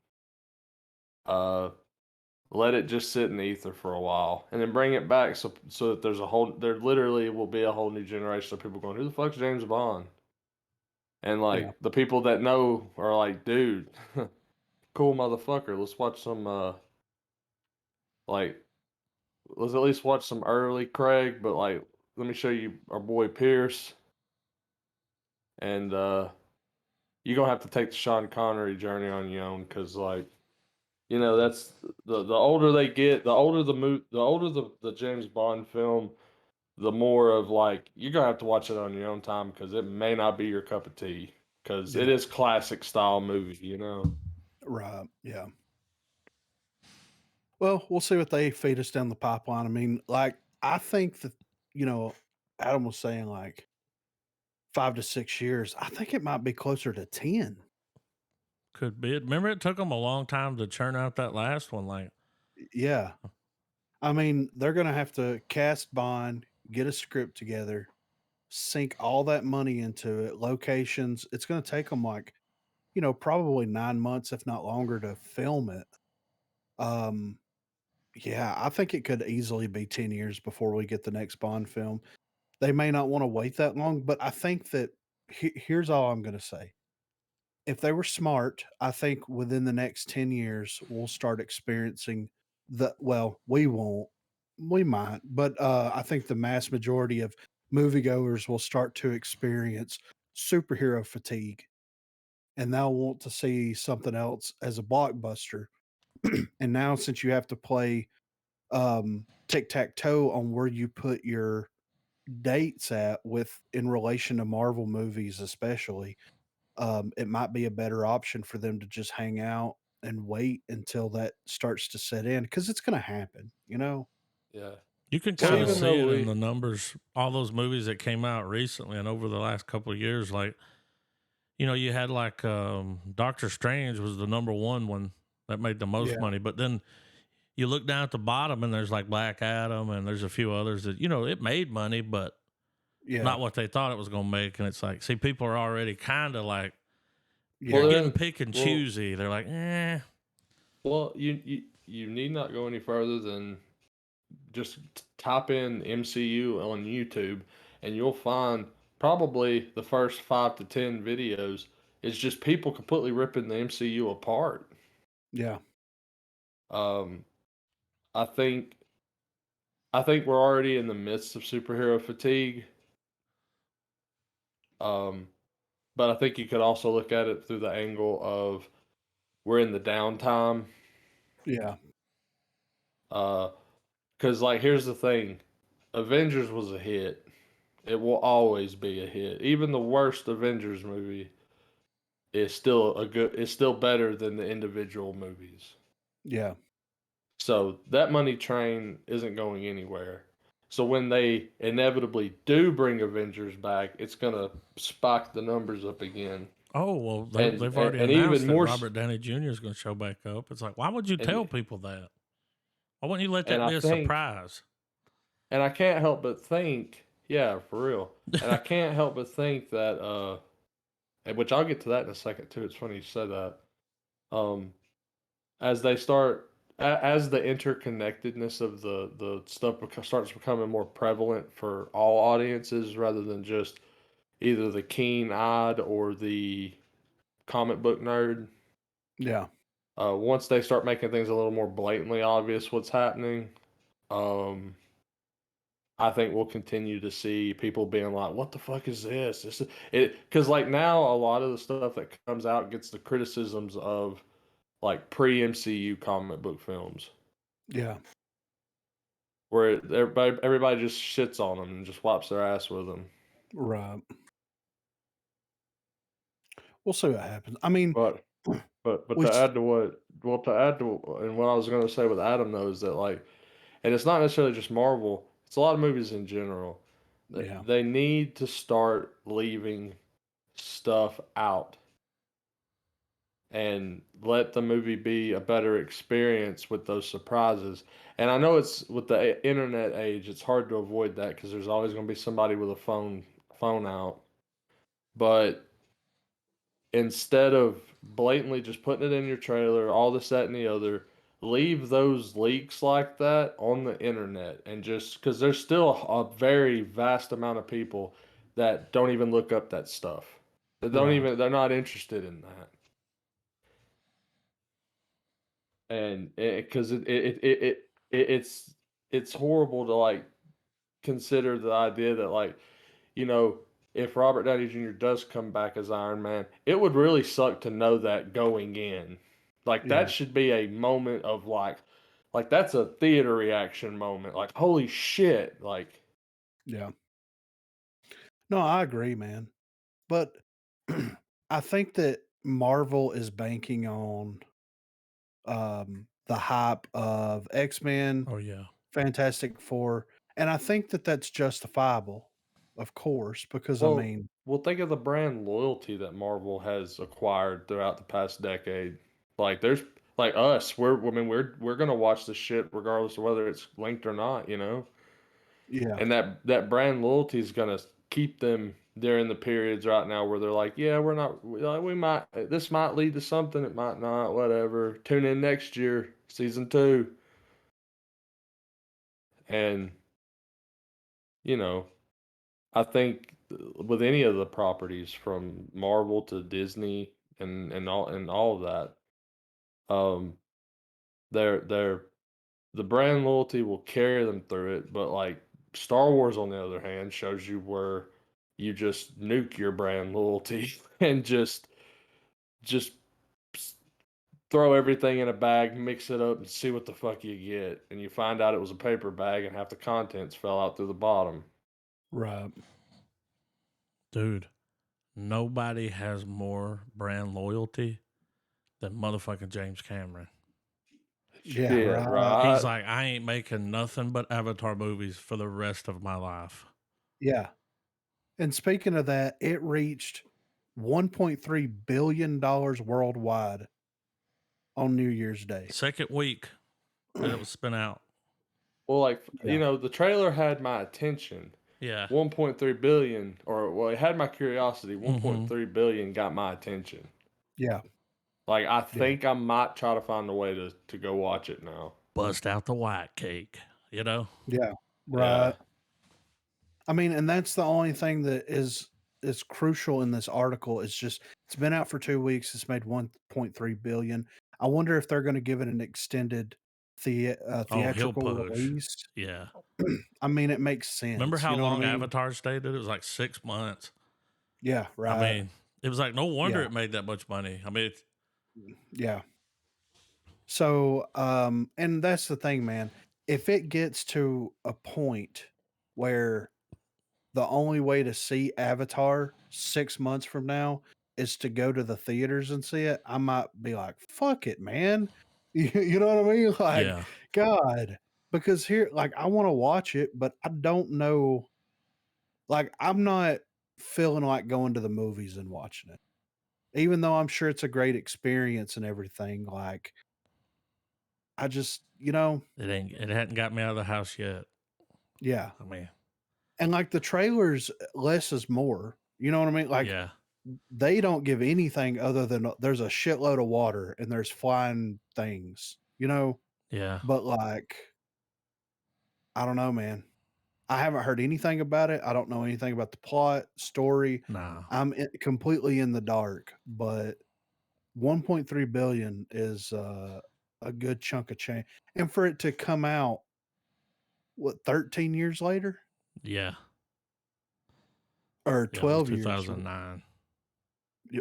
uh, let it just sit in the ether for a while, and then bring it back so that there literally will be a whole new generation of people going, who the fuck's James Bond? And yeah. like the people that know are like, dude, cool motherfucker. Like let's at least watch some early Craig, but like let me show you our boy Pierce, and you're gonna have to take the Sean Connery journey on your own, because like that's the older they get, the older the James Bond film, the more of like you're gonna have to watch it on your own time because it may not be your cup of tea because it Yeah. is classic style movie. Right. Yeah. Well, we'll see what they feed us down the pipeline. I mean, like, I think that, you know, Adam was saying like 5 to 6 years. I think it might be closer to 10. Could be it. Remember, it took them a long time to churn out that last one. Like, Yeah. I mean, they're going to have to cast Bond, get a script together, sink all that money into it, locations. It's going to take them like, probably 9 months, if not longer, to film it. Um, yeah, I think it could easily be 10 years before we get the next Bond film. They may not want to wait that long, but I think that here's all I'm going to say. If they were smart, I think within the next 10 years, we'll start experiencing well, we won't, we might, but I think the mass majority of moviegoers will start to experience superhero fatigue and they'll want to see something else as a blockbuster. And now, since you have to play tic tac toe on where you put your dates at with in relation to Marvel movies, especially, it might be a better option for them to just hang out and wait until that starts to set in because it's going to happen. Yeah. you can Well, kind of even So, see though it in we, the numbers. All those movies that came out recently and over the last couple of years, like you had like Doctor Strange was the number one that made the most yeah, money, but then you look down at the bottom and there's like Black Adam and there's a few others that it made money, but yeah, not what they thought it was going to make. And it's like, see, people are already kind of like well, they're yeah, getting there, pick and well, choosy. They're like, eh. well, you need not go any further than just type in MCU on YouTube, and you'll find probably the first 5 to 10 videos is just people completely ripping the MCU apart. yeah, Um, I think I think we're already in the midst of superhero fatigue. Um, but I think you could also look at it through the angle of we're in the downtime. yeah, Because like here's the thing, Avengers was a hit. It will always be a hit. Even the worst Avengers movie is still a good. It's still better than the individual movies. yeah, So that money train isn't going anywhere. So when they inevitably do bring Avengers back, it's gonna spike the numbers up again. Oh, well, And they've and, already and even announced that more Robert Downey Jr. is going to show back up. It's like, why would you tell and people that? Why wouldn't you let and that I be a think surprise? and I can't help but think, yeah, for real. And I can't help but think that and which I'll get to that in a second too. It's funny you said that. Um as they start as the interconnectedness of the stuff starts becoming more prevalent for all audiences rather than just either the keen-eyed or the comic book nerd. Yeah. Once they start making things a little more blatantly obvious what's happening, um, I think we'll continue to see people being like, "What the fuck is this?" This is it because like now a lot of the stuff that comes out gets the criticisms of like pre-MCU comic book films, Yeah. where everybody just shits on them and just wipes their ass with them. Right. We'll see what happens. I mean, But but we to s- add to and what I was going to say with Adam though is that like, and it's not necessarily just Marvel, it's a lot of movies in general. yeah. They need to start leaving stuff out and let the movie be a better experience with those surprises. And I know it's with the internet age, it's hard to avoid that because there's always going to be somebody with a phone out. But instead of blatantly just putting it in your trailer, all this, that, and the other, leave those leaks like that on the internet and just because there's still a very vast amount of people that don't even look up that stuff. Right. They're not interested in that. And because it's horrible to like consider the idea that like you know if Robert Downey Jr. does come back as Iron Man, it would really suck to know that going in. Like that Yeah. should be a moment of like that's a theater reaction moment. Like holy shit! Like Yeah. No, I agree, man. But I think that Marvel is banking on the hype of X-Men, Oh yeah. Fantastic Four, and I think that that's justifiable, of course, because I well, mean, think of the brand loyalty that Marvel has acquired throughout the past decade. Like there's like us, we're gonna watch this shit regardless of whether it's linked or not, you know. yeah, And that brand loyalty is gonna keep them during the periods right now where they're like, yeah, we're not, we might, this might lead to something, it might not, whatever. Tune in next year, season 2, and you know, I think with any of the properties from Marvel to Disney and all of that, um, they're the brand loyalty will carry them through it, but like Star Wars on the other hand shows you where you just nuke your brand loyalty and just s- throw everything in a bag, mix it up and see what the fuck you get. And you find out it was a paper bag and half the contents fell out through the bottom. right. Dude, nobody has more brand loyalty than motherfucking James Cameron. Yeah, Shit, right. He's right? like, I ain't making nothing but Avatar movies for the rest of my life. Yeah. And speaking of that, it reached $1.3 billion worldwide on New Year's Day. Second week that it was spin out. Well, like Yeah. the trailer had my attention. Yeah. 1.3 billion, or well, it had my curiosity. Mm-hmm. 1.3 billion got my attention. Yeah. Like I Yeah. think I might try to find a way to go watch it now. Bust out the white cake, you know? Yeah. Yeah. Right. I mean, and that's the only thing that is crucial in this article. It's just it's been out for 2 weeks. It's made 1.3 billion. I wonder if they're going to give it an extended Oh, he'll theatrical push. release. Yeah. I mean, it makes Remember sense. how You know what I long mean? Avatar stayed? It was like 6 months. Yeah. I Right. mean, it was like no wonder Yeah. it made that much money. I mean, it's, Yeah. So, and that's the thing, man. If it gets to a point where the only way to see Avatar 6 months from now is to go to the theaters and see it, I might be like, fuck it, man. You know what I mean? Like, yeah. God, because here, like, I want to watch it, but I don't know. Like, I'm not feeling like going to the movies and watching it, even though I'm sure it's a great experience and everything. Like, I just, It hadn't got me out of the house yet. yeah. I mean, And like the trailers, less is more. You know what I mean? Like, yeah. they don't give anything other than there's a shitload of water and there's flying things, you know? Yeah. but like, I don't know, man. I haven't heard anything about it. I don't know anything about the plot, story. Nah. I'm completely in the dark, but 1.3 billion is a good chunk of change. And for it to come out, what, 13 years later Yeah. or Yeah. It was 12 years? 2009.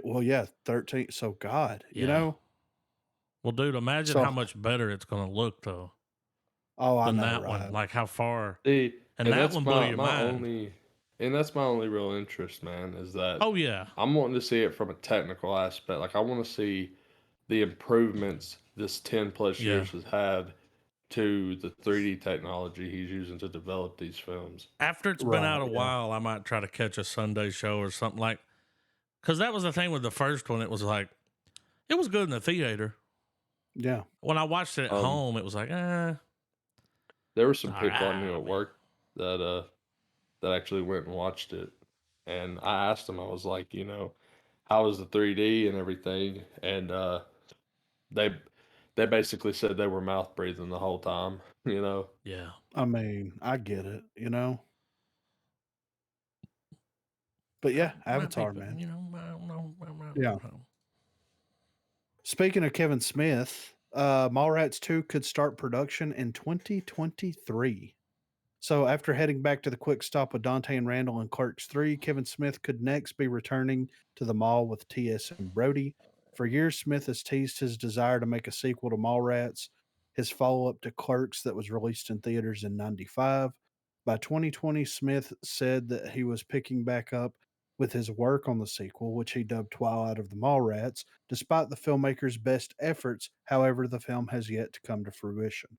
Well, yeah, 13. So, God, you Yeah. know? Well, dude, imagine So, how much better it's going to look, though, oh, I than know, that one. right? Like, how far. See, And and that that's one blew my your my mind. only, and that's my only real interest, man, is that Oh, yeah. I'm wanting to see it from a technical aspect. Like I want to see the improvements this 10 plus Yeah. years has had to the 3D technology he's using to develop these films. After it's been Right. out a Yeah. while, I might try to catch a Sunday show or something like. Because that was the thing with the first one. It was like, it was good in the theater. Yeah. When I watched it at Um, home, it was like, there were it's some all people I knew right. at work that actually went and watched it, and I asked them, I was like, how was the 3D and everything, and they they basically said they were mouth breathing the whole time, you know. Yeah. I mean, I get it, you know? But yeah, Might be, Avatar, man. I don't know. Yeah. Speaking of Kevin Smith, Mallrats 2 could start production in 2023. So after heading back to the quick stop with Dante and Randall and Clerks 3, Kevin Smith could next be returning to the mall with T.S. and Brody. For years, Smith has teased his desire to make a sequel to Mallrats, his follow up to Clerks that was released in theaters in 95. By 2020, Smith said that he was picking back up with his work on the sequel, which he dubbed Twilight of the Mallrats. Despite the filmmaker's best efforts, however, the film has yet to come to fruition.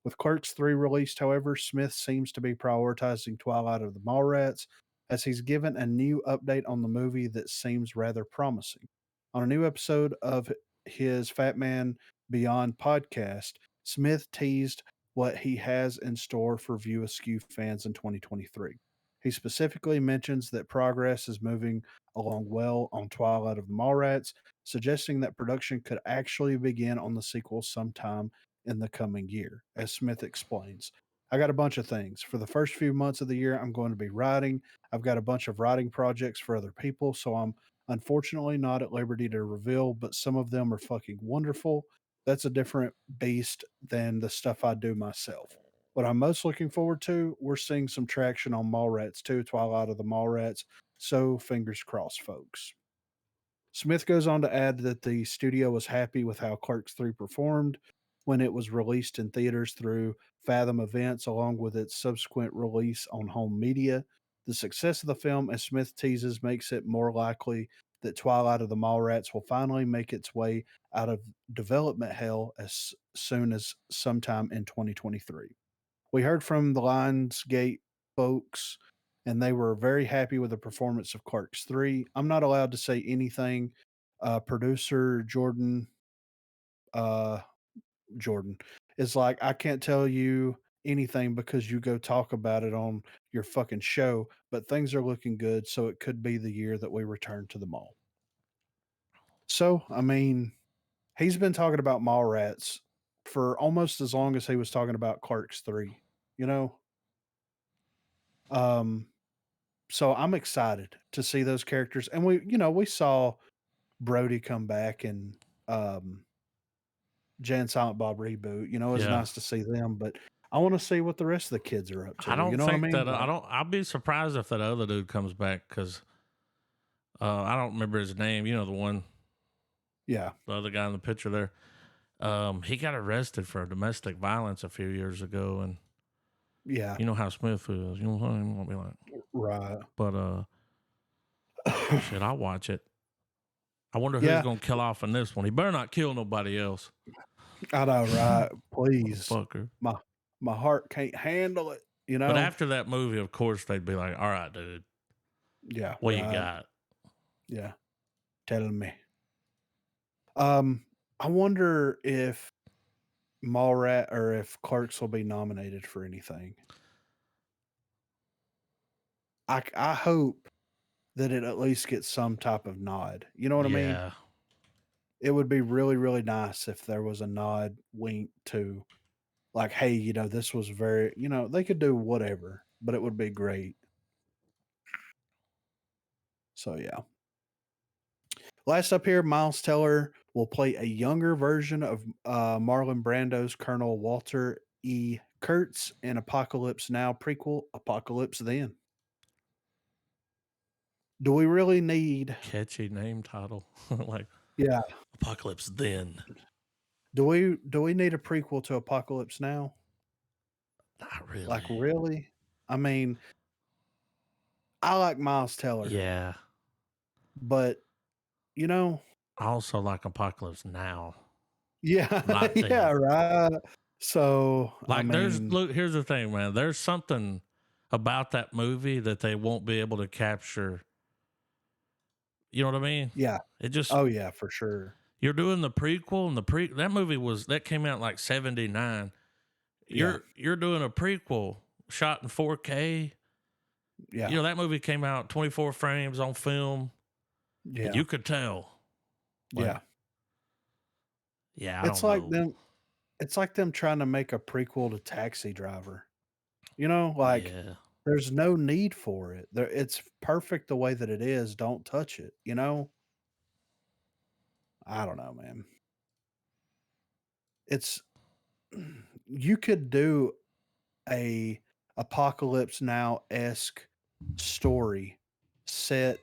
With Clerks 3 released, however, Smith seems to be prioritizing Twilight of the Mallrats, as he's given a new update on the movie that seems rather promising. On a new episode of his Fat Man Beyond podcast, Smith teased what he has in store for View Askew fans in 2023. He specifically mentions that progress is moving along well on Twilight of the Mallrats, suggesting that production could actually begin on the sequel sometime in the coming year. As Smith explains, I got a bunch of things. For the first few months of the year, I'm going to be writing. I've got a bunch of writing projects for other people, so I'm unfortunately not at liberty to reveal, but some of them are fucking wonderful. That's a different beast than the stuff I do myself. What I'm most looking forward to, we're seeing some traction on Mallrats 2, Twilight of the Mallrats. So fingers crossed, folks. Smith goes on to add that the studio was happy with how Clerks 3 performed when it was released in theaters through Fathom Events, along with its subsequent release on home media. The success of the film, as Smith teases, makes it more likely that Twilight of the Mallrats will finally make its way out of development hell as soon as sometime in 2023. We heard from the Lionsgate folks, and they were very happy with the performance of Clerks 3. I'm not allowed to say anything. Producer uh, Jordan is like, I can't tell you anything because you go talk about it on your fucking show, but things are looking good. So it could be the year that we return to the mall. So, I mean, he's been talking about Mallrats for almost as long as he was talking about Clerks 3, you know? Um, so I'm excited to see those characters. And we saw Brody come back and Jay and Silent Bob reboot. It was Yeah. nice to see them, but I want to see what the rest of the kids are up to. I You don't know what I think mean? that, I'll be surprised if that other dude comes back because I don't remember his name. You know, Yeah. the other guy in the picture there. He got arrested for domestic violence a few years ago, and Yeah. you know how Smith is. You know what I'm gonna be like, Right. but shit, I'll watch it. I wonder who's Yeah. gonna kill off in this one. He better not kill nobody else, I know, right? Please. motherfucker. My heart can't handle it, you But know? after that movie, of course, they'd be like, "All right, dude, Yeah. what you Right. got?" Yeah. Telling me. I wonder if Mallrat or if Clerks will be nominated for anything. I hope that it at least gets some type of nod. You know what I mean? Yeah, It would be really, really nice if there was a nod wink to like, hey, this was very, they could do whatever, but it would be great. So yeah. Last up here, Miles Teller will play a younger version of Marlon Brando's Colonel Walter E. Kurtz in Apocalypse Now prequel, Apocalypse Then. Do we really need? Catchy name title. Like Yeah. Apocalypse Then. Do we need a prequel to Apocalypse Now? Not really. Like, really? I mean, I like Miles Teller, Yeah. but I also like Apocalypse Now. yeah, Not then. yeah, right. So, Like, look, here's the thing, man. There's something about that movie that they won't be able to capture. You know what I mean? yeah. It just, Oh yeah, for sure. you're doing the prequel, and that movie that came out like 79. Yeah. You're doing a prequel shot in 4K. Yeah. That movie came out 24 frames on film. Yeah. You could tell. Like, yeah. Yeah. I It's don't like know. them. It's like them trying to make a prequel to Taxi Driver. Like Yeah. there's no need for it. It's perfect the way that it is. Don't touch it. I don't know, man. It's you could do a Apocalypse Now-esque story set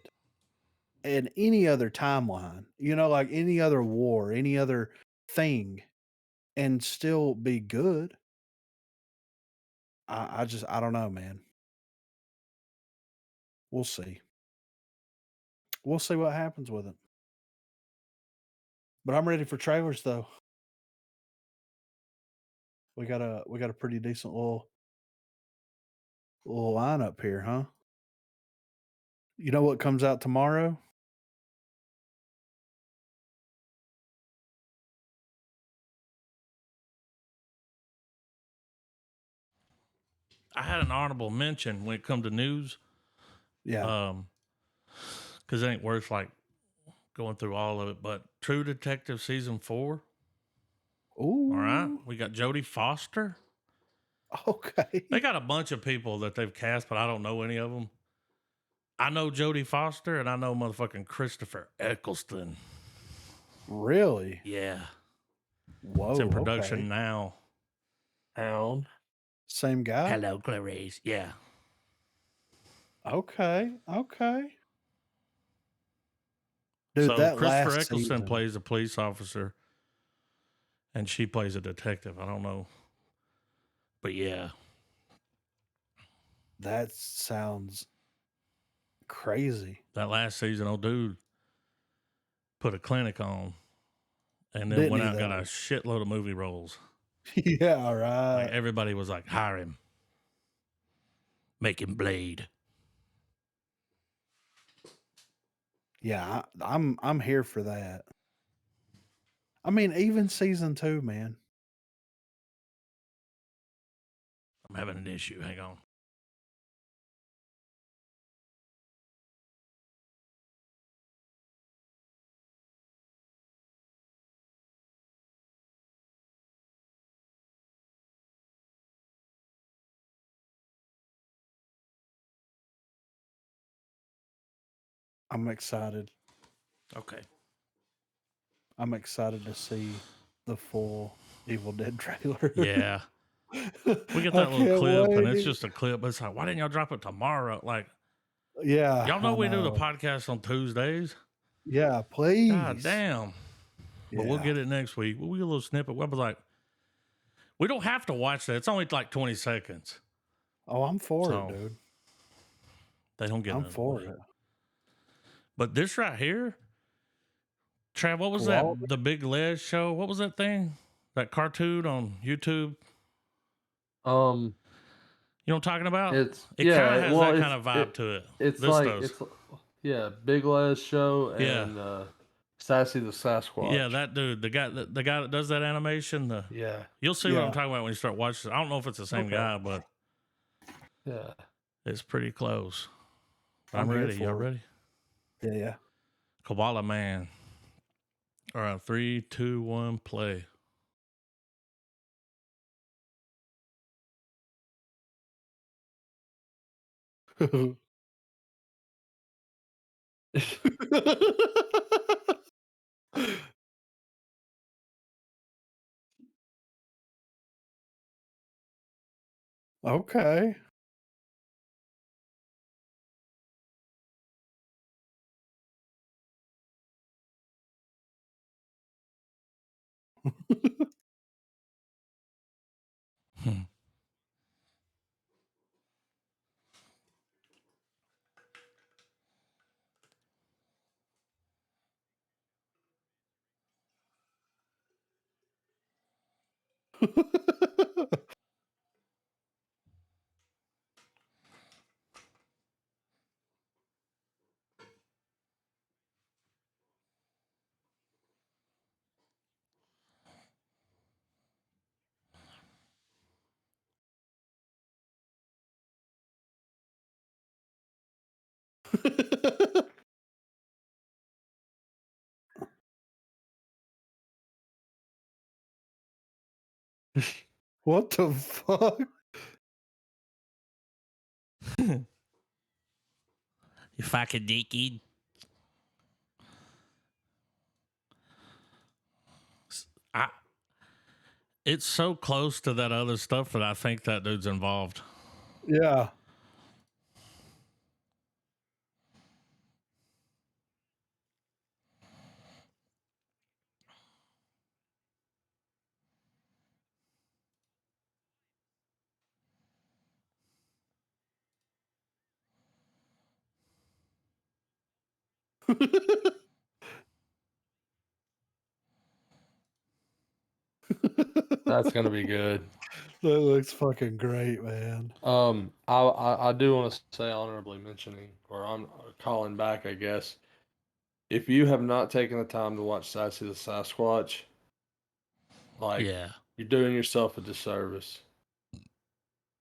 in any other timeline, like any other war, any other thing, and still be good. I don't know, man. We'll see. We'll see what happens with it. But I'm ready for trailers though. We got a pretty decent little lineup here, huh? You know what comes out tomorrow? I had an honorable mention when it come to news. Yeah. Because it ain't worth like going through all of it. But True Detective season 4. Ooh. All right, we got Jodie Foster. Okay. They got a bunch of people that they've cast, but I don't know any of them. I know Jodie Foster, and I know motherfucking Christopher Eccleston. Really? Yeah. Whoa. It's in production okay. now. Alan. Same guy? Hello, Clarice. Yeah. Okay. Dude, So that Christopher last Eccleston season. plays a police officer, and she plays a detective. I don't know. But yeah. That sounds crazy. That last season, old dude put a clinic on and then Didn't went he, out and got though? a shitload of movie roles. Yeah, right. Like everybody was like, hire him. Make him Blade. Yeah, I'm here for that. I mean, even season 2, man. I'm having an issue. Hang on. I'm excited. Okay. I'm excited to see the full Evil Dead trailer. Yeah. We get I that little can't clip, and it's wait. just a clip. But it's like, why didn't y'all drop it tomorrow? Like, Yeah. y'all know I we do the know. podcast on Tuesdays. Yeah, please. God damn. But we'll Yeah. get it next week. We'll get a little snippet. We'll be like, we don't have to watch that. It's only like 20 seconds. Oh, I'm for So, it, dude. They don't get I'm none. for it. But this right here, Trav, what was that? The Big Les show? What was that thing? That cartoon on YouTube? You know what I'm talking about? It kind of has well, that it's- kind of vibe to it. It's This like does. it's Big Les show Yeah. and Sassy the Sasquatch. Yeah, that dude, the guy that does that animation. Yeah. You'll see what Yeah. I'm talking about when you start watching it. I don't know if it's the same Okay. guy, but Yeah. it's pretty close. I'm I'm here ready. Y'all for it. ready? Yeah. Koala Man. All right, 3, 2, 1, play. Okay. Hmm. What the fuck? You fucking dickhead. I, it's so close to that other stuff that I think that dude's involved. Yeah. That's gonna be good. That looks fucking great, man. I do want to say honorably mentioning, or I'm calling back, I guess. If you have not taken the time to watch Sassy the Sasquatch, like Yeah. you're doing yourself a disservice.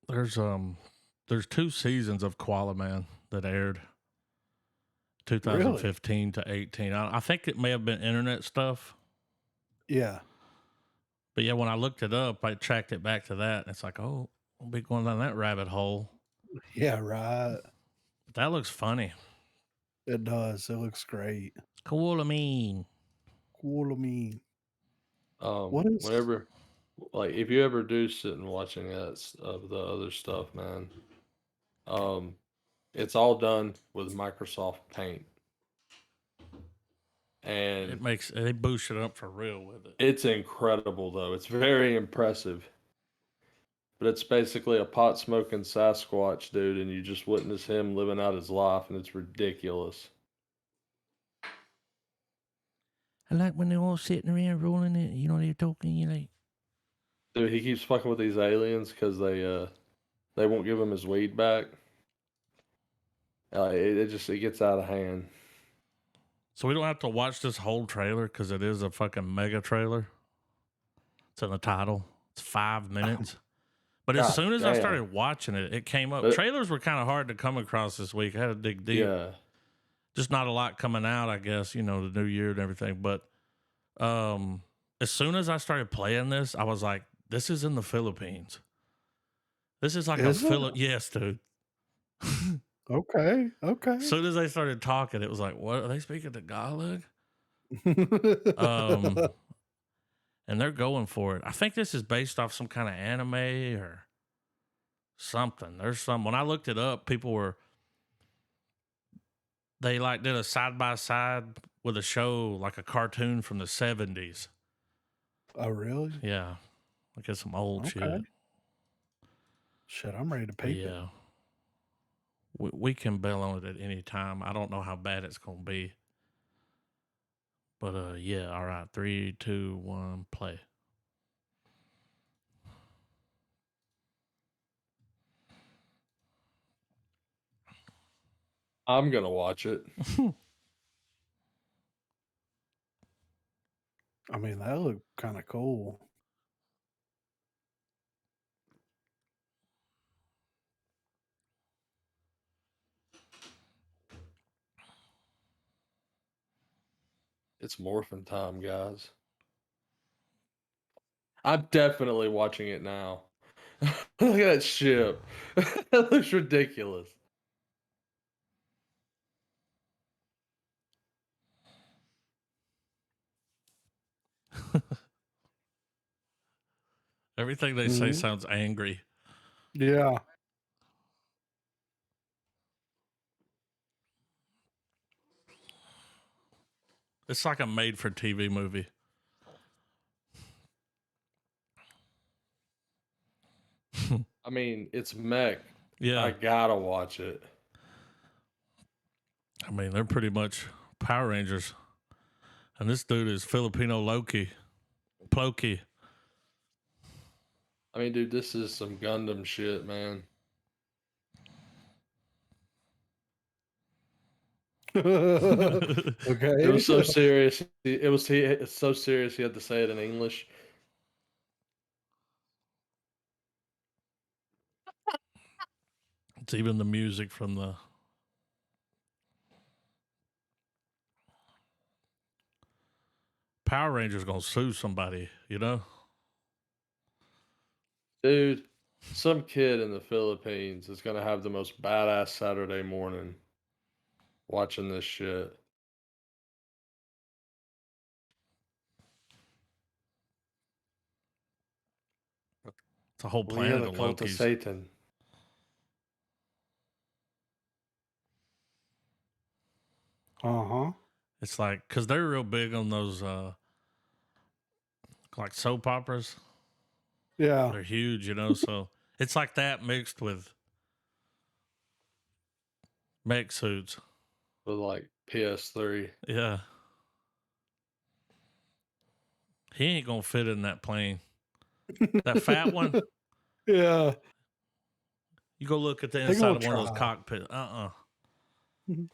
There's 2 seasons of Koala Man that aired Really? 2015 to 18. I think it may have been internet stuff. Yeah. But yeah, when I looked it up, I tracked it back to that. And it's like, oh, I'll be going down that rabbit hole. Yeah, right. But that looks funny. It does. It looks great. Koala Man. Cool. I mean, what is? Whenever, like, if you ever do sit and watching that of the other stuff, man, um, it's all done with Microsoft Paint, and They boost it up for real with it. it's incredible though. It's very impressive. But it's basically a pot smoking Sasquatch dude, and you just witness him living out his life, and it's ridiculous. I like when they're all sitting around rolling it. You know, they're talking. You like, Dude, he keeps fucking with these aliens because they won't give him his weed back. It gets out of hand. so we don't have to watch this whole trailer because it is a fucking mega trailer. It's in the title. It's 5 minutes. But as God soon as I damn. started watching it, it came up. But- Trailers were kind of hard to come across this week. I had to dig deep. Yeah. Just not a lot coming out, I guess, you know, the new year and everything. But as soon as I started playing this, I was like, this is in the Philippines. This is like Is it? Yes, dude. Okay. Okay. As soon as they started talking, it was like, what? Are they speaking Tagalog? And they're going for it. I think this is based off some kind of anime or something. When I looked it up, they like did a side by side with a show, like a cartoon from the 70s. Oh, really? Yeah. Like it's some old Okay. shit. Shit, I'm ready to But peep it. yeah. We can bail on it at any time. I don't know how bad it's going to be. But yeah, all right. 3, 2, 1, play. I'm gonna watch it. I mean, that looked kind of cool. It's morphin' time, guys. I'm definitely watching it now. Look at that ship. That looks ridiculous. Everything they say Mhm. sounds angry. Yeah. It's like a made-for-TV movie. I mean, it's mech. Yeah. I gotta watch it. I mean, they're pretty much Power Rangers. And this dude is Filipino Loki. Ploki. I mean, dude, this is some Gundam shit, man. It Okay. was so serious. It's so serious. He had to say it in English. It's even the music from the Power Rangers gonna sue somebody, you know? Dude, some kid in the Philippines is gonna have the most badass Saturday morning watching this shit. It's a whole We are planet the of cult of Lokis. Satan. Uh-huh. It's like, because they're real big on those, like soap operas. Yeah. They're huge, you know? So it's like that mixed with mech suits. With like PS3. Yeah. He ain't gonna fit in that plane. That fat one, Yeah. you go look at the They inside gonna of one of those try. cockpits. Mhm.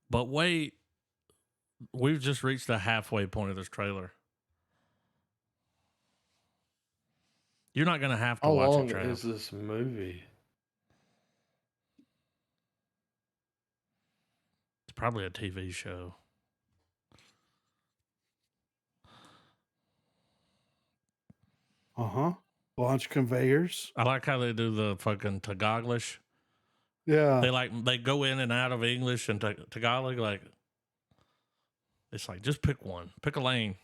But wait, we've just reached the halfway point of this trailer. You're not gonna have to How watch long it, Trav. is this movie? It's probably a TV show. Uh-huh. Launch conveyors. I like how they do the fucking Tagoglish. Yeah. They go in and out of English and Tagalog. Like, it's like, just pick one, pick a lane.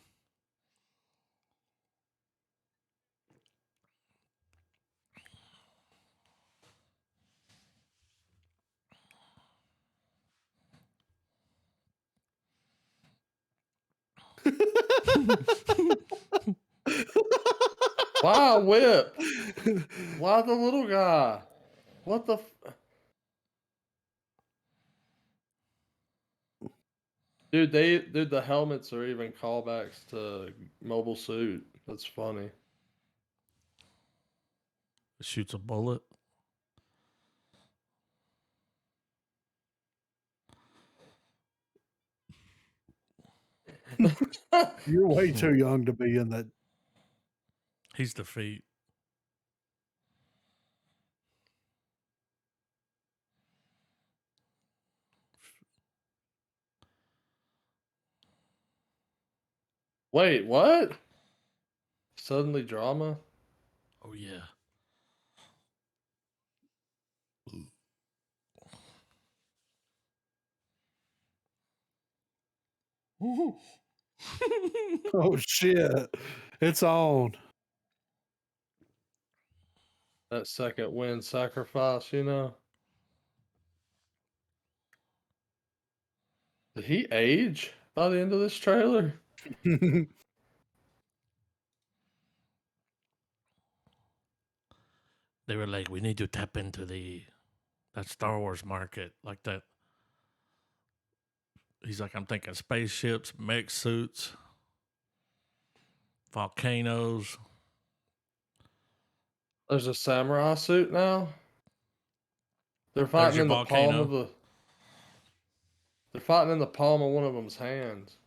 Why a whip? Why the little guy? What the? Dude, the helmets are even callbacks to Mobile Suit. That's funny. It shoots a bullet. You're way too young to be in that. He's the feet. Wait, what? Suddenly drama? Oh yeah. Oh shit. It's on. That second win sacrifice, you know? Did he age by the end of this trailer? They were like, we need to tap into that Star Wars market, like that. He's like, I'm thinking spaceships, mech suits, volcanoes. There's a samurai suit now. They're There's fighting your in the palm volcano. of the. They're fighting in the palm of one of them's hands.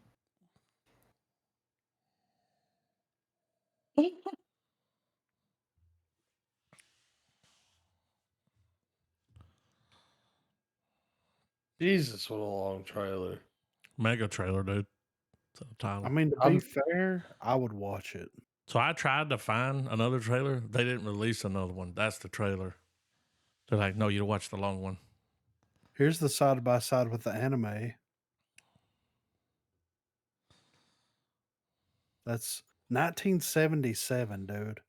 Jesus, what a long trailer. Mega trailer, dude. That's the title. I mean, to be I'm- fair, I would watch it. So I tried to find another trailer. They didn't release another one. That's the trailer. They're like, no, you watch the long one. Here's the side by side with the anime. That's 1977, dude.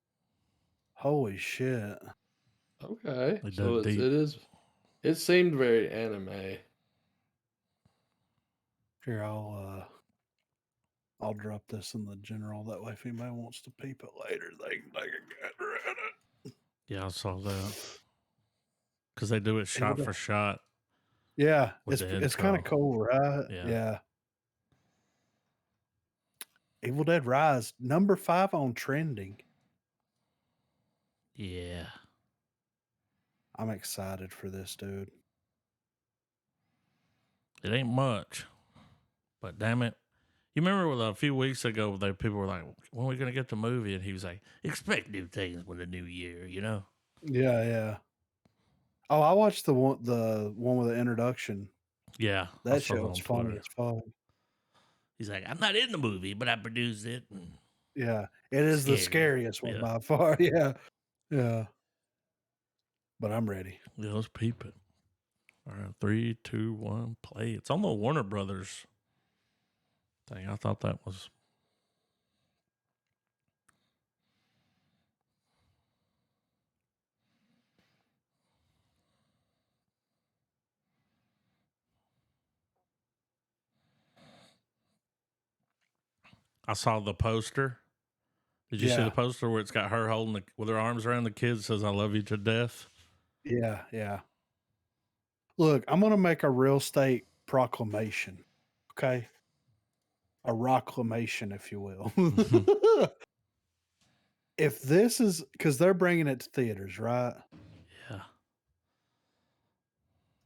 Holy shit. Okay, They so dug deep. it seemed very anime. Here, I'll drop this in the general. That way, if anybody wants to peep it later, they can take a gander at it. Yeah, I saw that. Because they do it shot for shot. Yeah, With it's the kind of intro. cool, right? Yeah. Yeah. Evil Dead Rise, number 5 on trending. Yeah. I'm excited for this, dude. It ain't much. But damn it. You remember a few weeks ago, people were like, when are we going to get the movie? And he was like, expect new things with the new year, you know? Yeah, yeah. Oh, I watched the one with the introduction. Yeah. I That saw shit that was on funny Twitter. as fuck. He's like, I'm not in the movie, but I produced it. And Yeah, it is the scary. scariest one Yeah. by far. Yeah, yeah. But I'm ready. Yeah, let's peep it. All right, 3, 2, 1, play. It's on the Warner Brothers thing. I thought that was. I saw the poster. Did you see Yeah. the poster where it's got her holding with her arms around the kid, says "I love you to death"? Yeah, yeah. Look, I'm gonna make a real estate proclamation. Okay, a proclamation, if you will. If this is because they're bringing it to theaters, right? Yeah.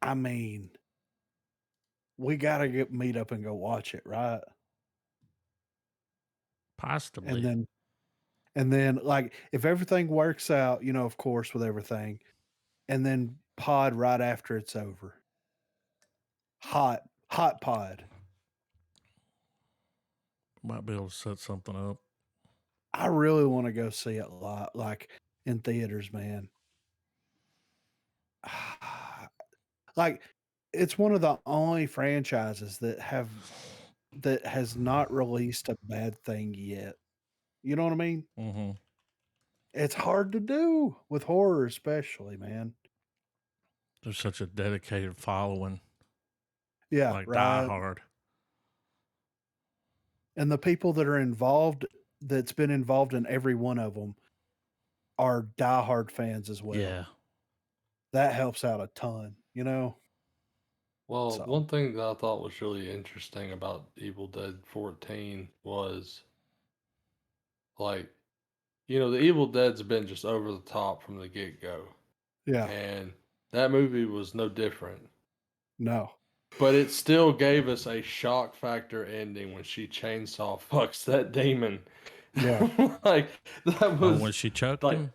I mean, we gotta meet up and go watch it, right? Possibly. And then, like, if everything works out, of course, with everything, and then pod right after it's over. Hot pod. Might be able to set something up. I really want to go see it like in theaters, man. Like, it's one of the only franchises that has not released a bad thing yet. You know what I mean? Mm-hmm. It's hard to do with horror, especially, man. There's such a dedicated following. Yeah, Like Die right. Hard. And the people that are involved, that's been involved in every one of them, are diehard fans as well. Yeah. That helps out a ton, Well, So. one thing that I thought was really interesting about Evil Dead 14 was like, the Evil Dead's been just over the top from the get-go. Yeah. And that movie was no different. No. But it still gave us a shock factor ending when she chainsaw fucks that demon. Yeah. Like, that was when she chucked like, him?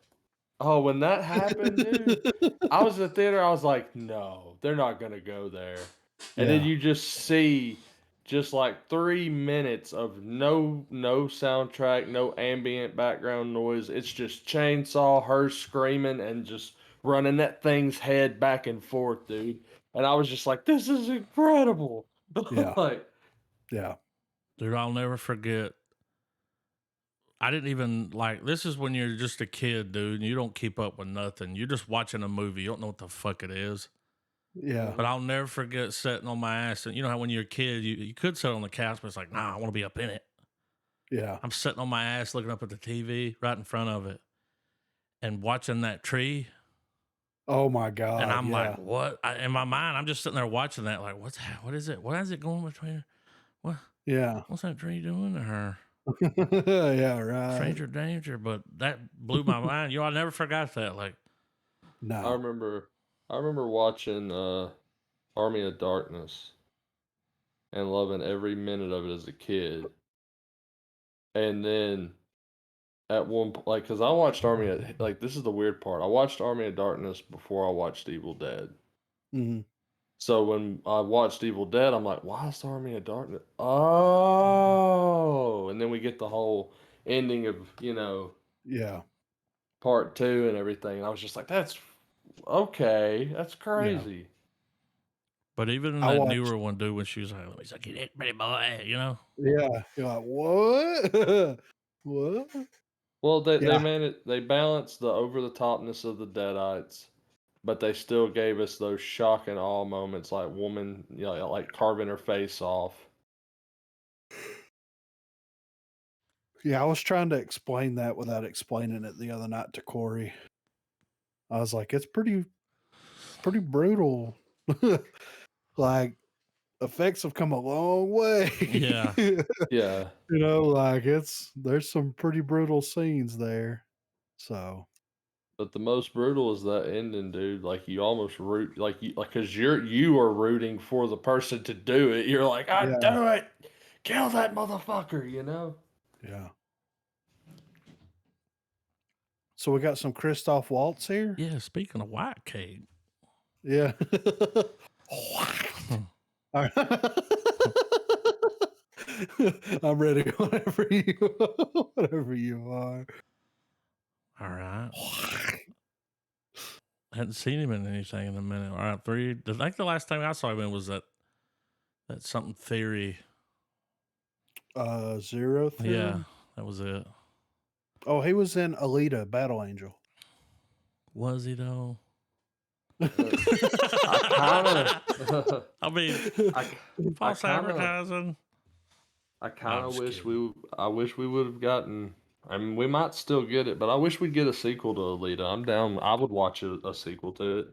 oh, when that happened, dude, I was in the theater, I was like, no, they're not gonna go there. And then Yeah. you just see just like 3 minutes of no soundtrack, no ambient background noise. It's just chainsaw, her screaming and just running that thing's head back and forth, dude. And I was just like, this is incredible. Yeah. Like, Yeah. Dude, I'll never forget. I didn't even this is when you're just a kid, dude, and you don't keep up with nothing. You're just watching a movie. You don't know what the fuck it is. Yeah. But I'll never forget sitting on my ass. And you know how when you're a kid, you could sit on the couch, but it's like, nah, I want to be up in it. Yeah. I'm sitting on my ass looking up at the TV right in front of it and watching that tree. Oh my God. And I'm like, what? In my mind, I'm just sitting there watching that, like, what's that? What is it? What is it going between? What? Yeah. What's that tree doing to her? Yeah, right. Stranger danger. But that blew my mind. I never forgot that. Like, No. I remember watching Army of Darkness and loving every minute of it as a kid. And then at one point, because I watched this is the weird part. I watched Army of Darkness before I watched Evil Dead. Hmm. So when I watched Evil Dead, I'm like, why is Army of Darkness? Oh, and then we get the whole ending of, Yeah. part 2 and everything. And I was just like, that's okay. That's crazy. But even in I that watched. newer one, dude, when she was like, "He's like, get it, pretty boy," you know? Yeah, you're like, what? What? Well, they Yeah, made it. They balanced the over the topness of the Deadites, but they still gave us those shock and awe moments, like woman, you know, like carving her face off. yeah. I was trying to explain that without explaining it the other night to Corey. I was like, it's pretty brutal. Like effects have come a long way. Yeah. Yeah, Like there's some pretty brutal scenes there. So but the most brutal is that ending, dude. Like you almost root, because you are rooting for the person to do it. You're like, I yeah, do it, kill that motherfucker, you know. yeah. So we got some Christoph Waltz here. Yeah, speaking of white cake. Yeah. All right. I'm ready whenever you are. All right. I hadn't seen him in anything in a minute. All right, 3. I think the last time I saw him in was that something theory. Zero Theory. Yeah, that was it. Oh, he was in Alita Battle Angel. Was he though? I kind of, I mean, I false kinda, advertising. I I'm kind of just wish kidding. I wish we would have gotten. I mean, we might still get it, but I wish we'd get a sequel to Alita. I'm down. I would watch a sequel to it.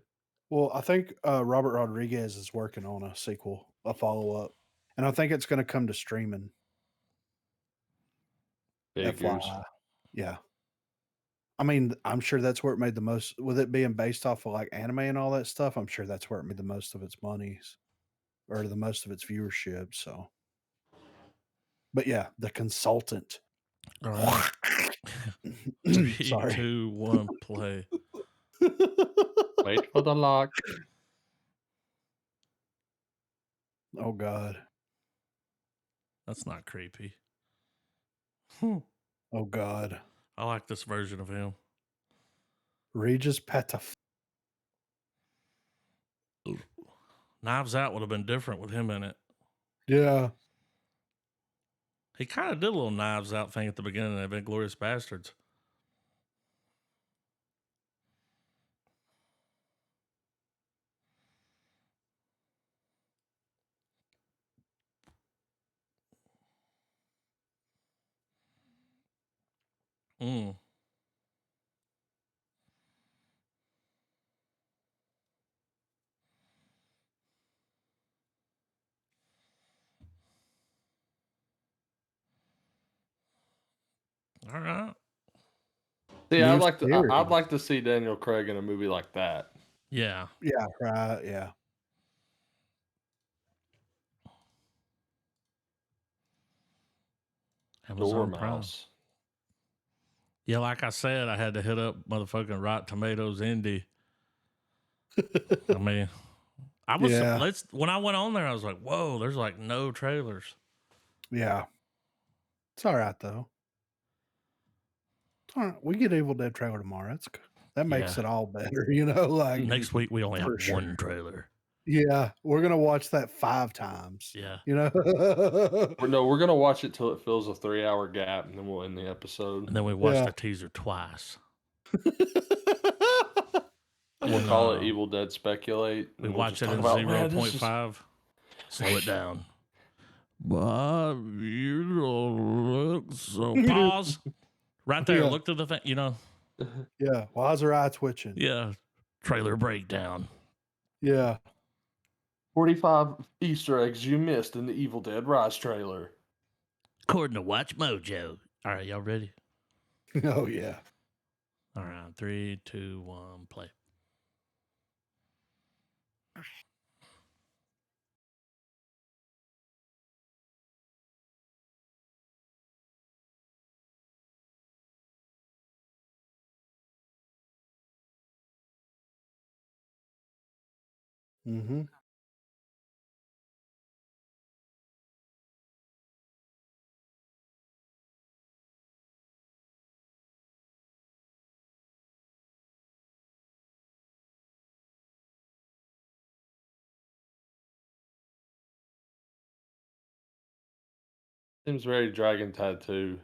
Well, I think Robert Rodriguez is working on a sequel, a follow up, and I think it's going to come to streaming. Figures. FYI, yeah. I mean, I'm sure that's where it made the most. With it being based off of like anime and all that stuff, I'm sure that's where it made the most of its monies or the most of its viewership. So, but yeah, The Consultant. All right. 3, Sorry. 2, 1, play. Wait for the lock. Oh God. That's not creepy. Oh God. I like this version of him. Regis Pataf. Knives Out would have been different with him in it. Yeah. He kind of did a little Knives Out thing at the beginning of Inglourious Bastards. Mm. All right. See, New I'd series. like to see Daniel Craig in a movie like that. Yeah. Yeah. Right. Yeah. Amazon Prime. Dormouse. Yeah, like I said, I had to hit up motherfucking Rotten Tomatoes Indie. I mean, I was Yeah. when I went on there, I was like, whoa, there's like no trailers. Yeah. It's all right though. It's all right. We get Evil Dead trailer tomorrow. That makes Yeah. it all better, like Next week we only have for sure. one trailer. Yeah, we're gonna watch that 5 times. Yeah. We're gonna watch it till it fills a 3-hour gap, and then we'll end the episode. And then we watched Yeah. the teaser twice. We'll call it Evil Dead Speculate. We and we'll watch just it talk in about, "Man, this is-" 0.5. Slow it down. Bob, you don't look so. Pause. Right there. Yeah. Look to the thing. Yeah. Why is her eye twitching? Yeah. Trailer breakdown. Yeah. 45 Easter eggs you missed in the Evil Dead Rise trailer. According to Watch Mojo. All right, y'all ready? Oh yeah. All right, 3, 2, 1, play. Mm-hmm. Seems very Dragon Tattoo.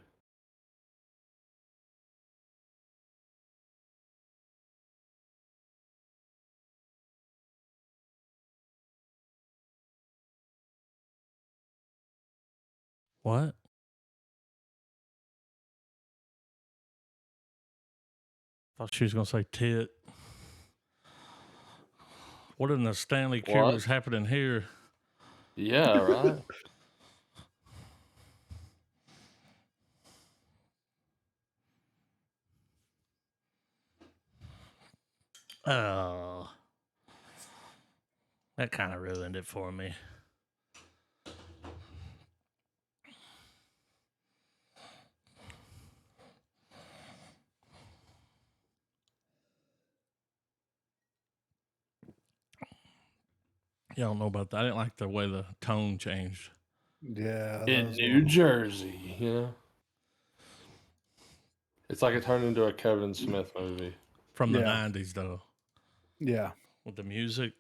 What? Thought she was gonna say tit. What in the Stanley What? Kubrick's happening here? Yeah, right. Oh, that kind of ruined it for me. You don't know about that. I didn't like the way the tone changed. Yeah. that In was a New little- Jersey, you know? It's like it turned into a Kevin Smith movie. From the Yeah. 90s, though, Yeah. with the music,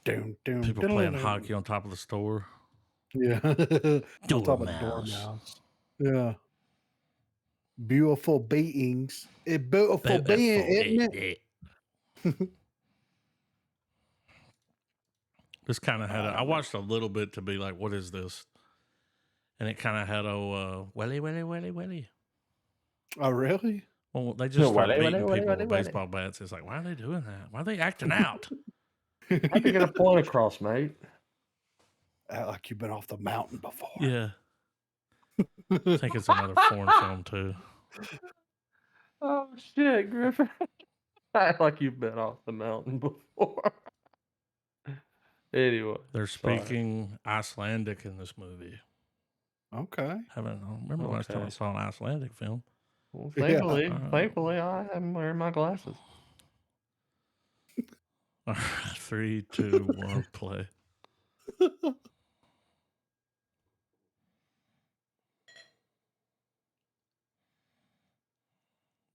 Doom, doom, people playing hockey on top of the store. Yeah. On top of Dormouse. Dormouse. Yeah. Beautiful beatings. It beautiful Beautiful, being, isn't it? This kind of had I watched a little bit to be like, what is this? And it kind of had welly, welly, welly, welly. Oh, really? Well, they just start welly, beating welly, people welly, with welly. baseball bats. It's like, why are they doing that? Why are they acting out? How'd you get a point across, mate? Act like you've been off the mountain before. Yeah. I think it's another foreign film, too. Oh, shit, Griffin. Act like you've been off the mountain before. Anyway. They're sorry. speaking Icelandic in this movie. Okay. I don't remember the last time I Okay. saw an Icelandic film. Well, Yeah. thankfully, I am wearing my glasses. All right, 3, 2, 1, play.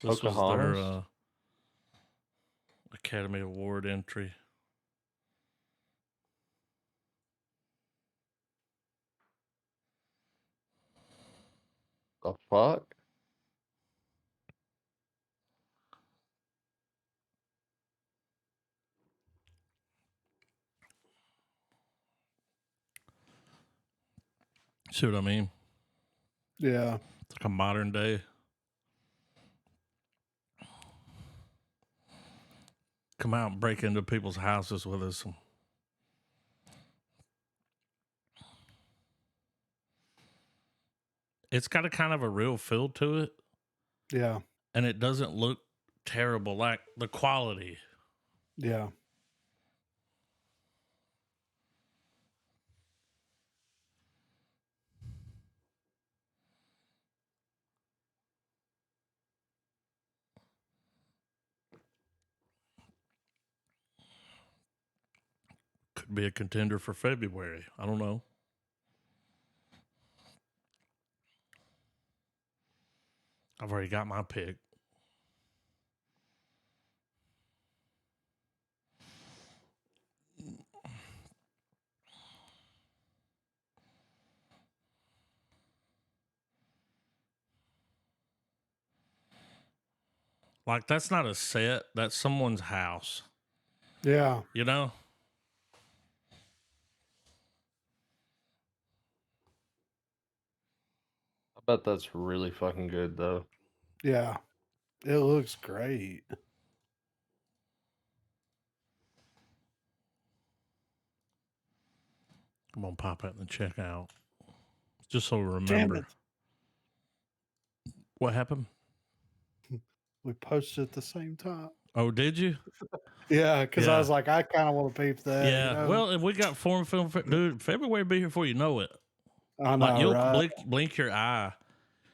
This was their Pocahontas? Academy Award entry. The fuck? See what I mean? Yeah. It's like a modern day. Come out and break into people's houses with us. It's got a kind of a real feel to it, Yeah. and it doesn't look terrible. Like the quality. Yeah. Could be a contender for February. I don't know. I've already got my pick. Like, that's not a set. That's someone's house. Yeah. You know? I bet that's really fucking good, though. Yeah. It looks great. I'm going to pop it in the checkout. Just so we Damn remember. it. What happened? We posted at the same time. Oh, did you? Yeah, because Yeah. I was like, I kind of want to peep that. Yeah. You know? Well, if we got foreign film, dude, February be here before you know it. I know, Like, you'll right? blink your eye.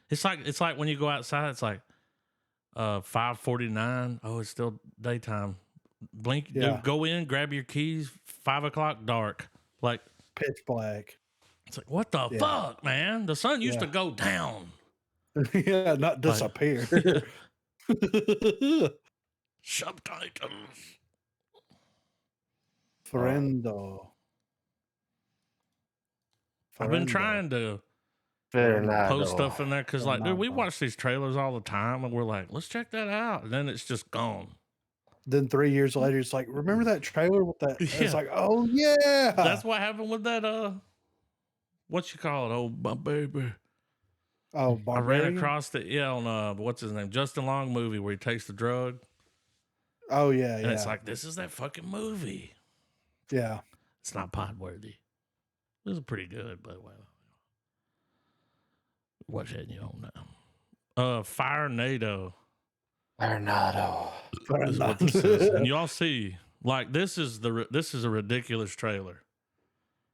It's like when you go outside, it's like 5:49. Oh, it's still daytime. Blink, Yeah. dude, go in, grab your keys, 5 o'clock dark. Like, Pitch black. it's like, what the Yeah. fuck, man? The sun used to Yeah. go down. Yeah, not disappear. Subtitles. Friendo. I've been Friendo. trying to post stuff in there because, like, dude, we Fair watch these trailers all the time, and we're like, let's check that out, and then it's just gone. Then 3 years later, it's like, remember that trailer with that? Yeah. It's like, oh yeah, That's what happened with that. What you call it? Oh, my baby. oh I ran Barbarian. across it. Yeah, on what's his name? Justin Long movie where he takes the drug, Oh yeah, and yeah, it's like, this is that fucking movie. yeah. It's not pod worthy. It was pretty good, but well, watch that you don't know. Fire NATO. Bernardo. Is what this is. And y'all see, like, this is a ridiculous trailer.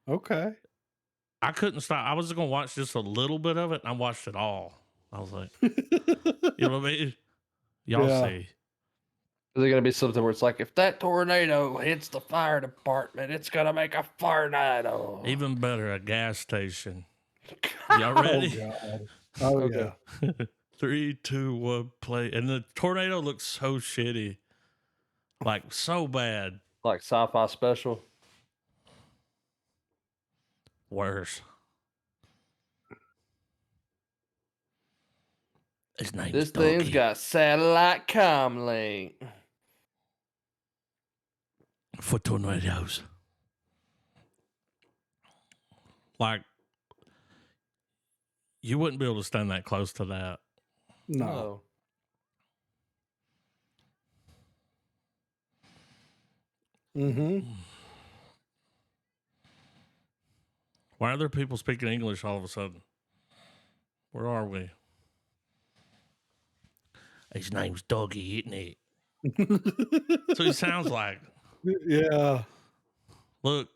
Okay. I couldn't stop. I was gonna watch just a little bit of it, and I watched it all. I was like, you know what I mean? Y'all Yeah. see. Is it going to be something where it's like, if that tornado hits the fire department, it's going to make a tornado? Even better, a gas station. Y'all ready? Oh god. Oh Okay. yeah. 3, 2, 1, play. And the tornado looks so shitty. Like, so bad. Like sci-fi special. Worse. His name's This thing's Doggy. got satellite comlink. For tornadoes. Like, you wouldn't be able to stand that close to that. No. Mm-hmm. Why are there people speaking English all of a sudden? Where are we? His name's Doggy, isn't it? That's what he sounds like. Yeah. Look.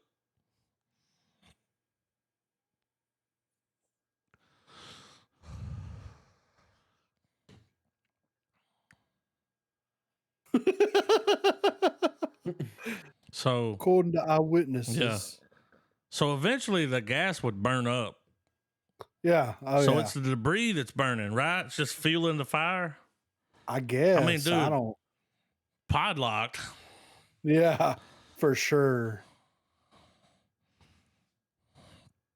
So, According to eyewitnesses. Yeah. so eventually the gas would burn up. Yeah. Oh So yeah. it's the debris that's burning, right? It's just fueling the fire. I guess. I dude. don't. Podlocked. Yeah, for sure.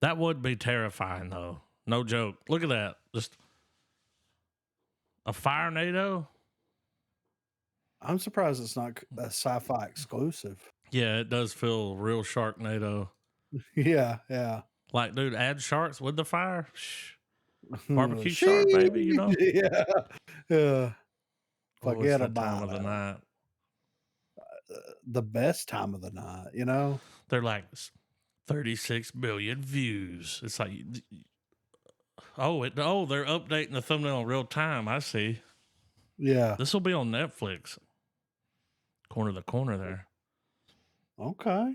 That would be terrifying, though. No joke. Look at that. Just a fire NATO. I'm surprised it's not a sci-fi exclusive. Yeah, it does feel real Sharknado. Yeah, yeah. Like, dude, add sharks with the fire. Shh. Barbecue shark, baby, you know? Yeah, yeah. Oh, it's Forget that time about of the it. night. The best time of the night, you know? They're like 36 billion views. It's like, oh, they're updating the thumbnail in real time. I see. Yeah. This will be on Netflix. Corner to corner there. Okay.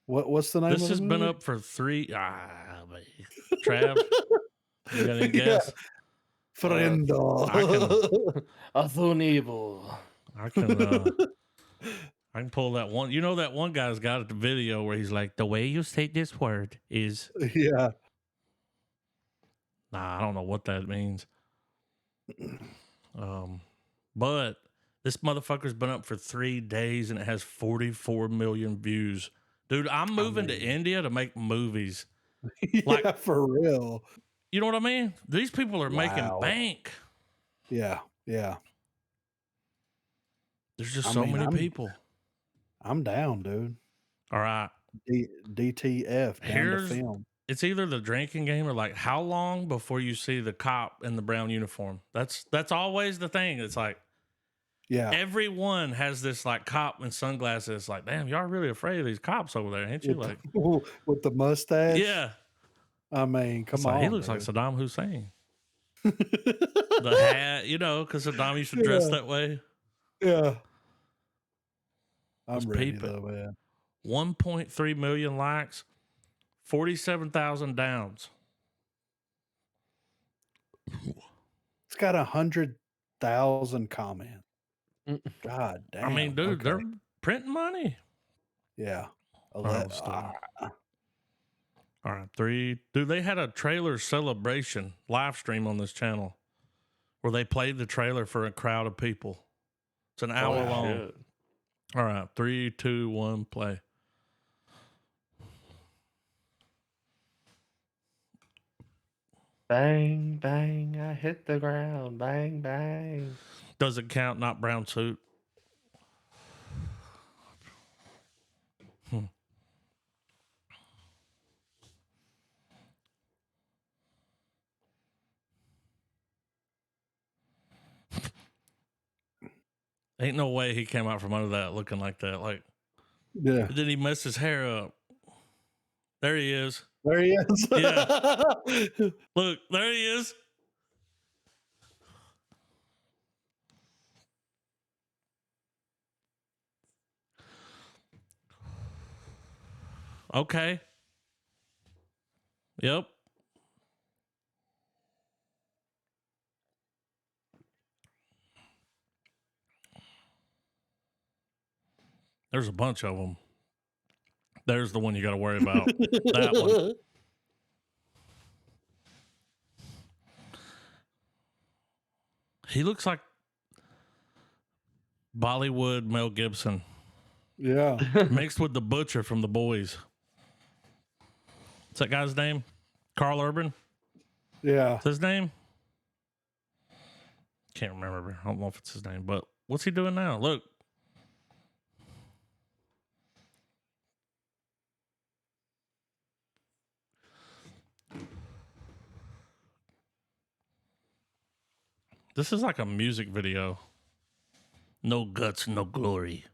What's the name This of the has been movie? up for 3. Trav, you got any guess? Frendo. Athunible. I can pull that one. You know that one guy's got at the video where he's like, the way you say this word is. Yeah. Nah, I don't know what that means. But this motherfucker's been up for 3 days and it has 44 million views. Dude, I'm moving to India to make movies. Yeah, Like- for real. You know what I mean? These people are making Wow. bank. Yeah, yeah. There's just I so mean, many I'm- people. I'm down, dude. All right. DTF down Here's- to film. It's either the drinking game or like how long before you see the cop in the brown uniform. That's always the thing. It's like Yeah. everyone has this like cop in sunglasses. It's like, damn, y'all really afraid of these cops over there, ain't you? Like, With the mustache. yeah. I mean, come It's like, on. he looks like dude. Saddam Hussein. The hat, because Saddam used to dress Yeah. that way. Yeah. Let's I'm ready peep it. though, man. 1.3 million likes, 47,000 downs. It's got 100,000 comments. Mm. God damn. I mean, dude, okay. they're printing money. Yeah. Oh, still. All right, 3. Dude, they had a trailer celebration live stream on this channel where they played the trailer for a crowd of people. It's an hour Wow. long. Shit. All right, 3, 2, 1, play. Bang, bang, I hit the ground. Bang, bang. Doesn't count, not brown suit. Ain't no way he came out from under that looking like that. Like, Yeah. did he mess his hair up? There he is. There he is. Yeah. Look, there he is. Okay. Yep. There's a bunch of them. There's the one you got to worry about. That one. He looks like Bollywood Mel Gibson Yeah. mixed with the butcher from The Boys. What's that guy's name? Carl Urban? Yeah. What's his name? Can't remember. I don't know if it's his name, but what's he doing now? Look. This is like a music video. No guts, no glory.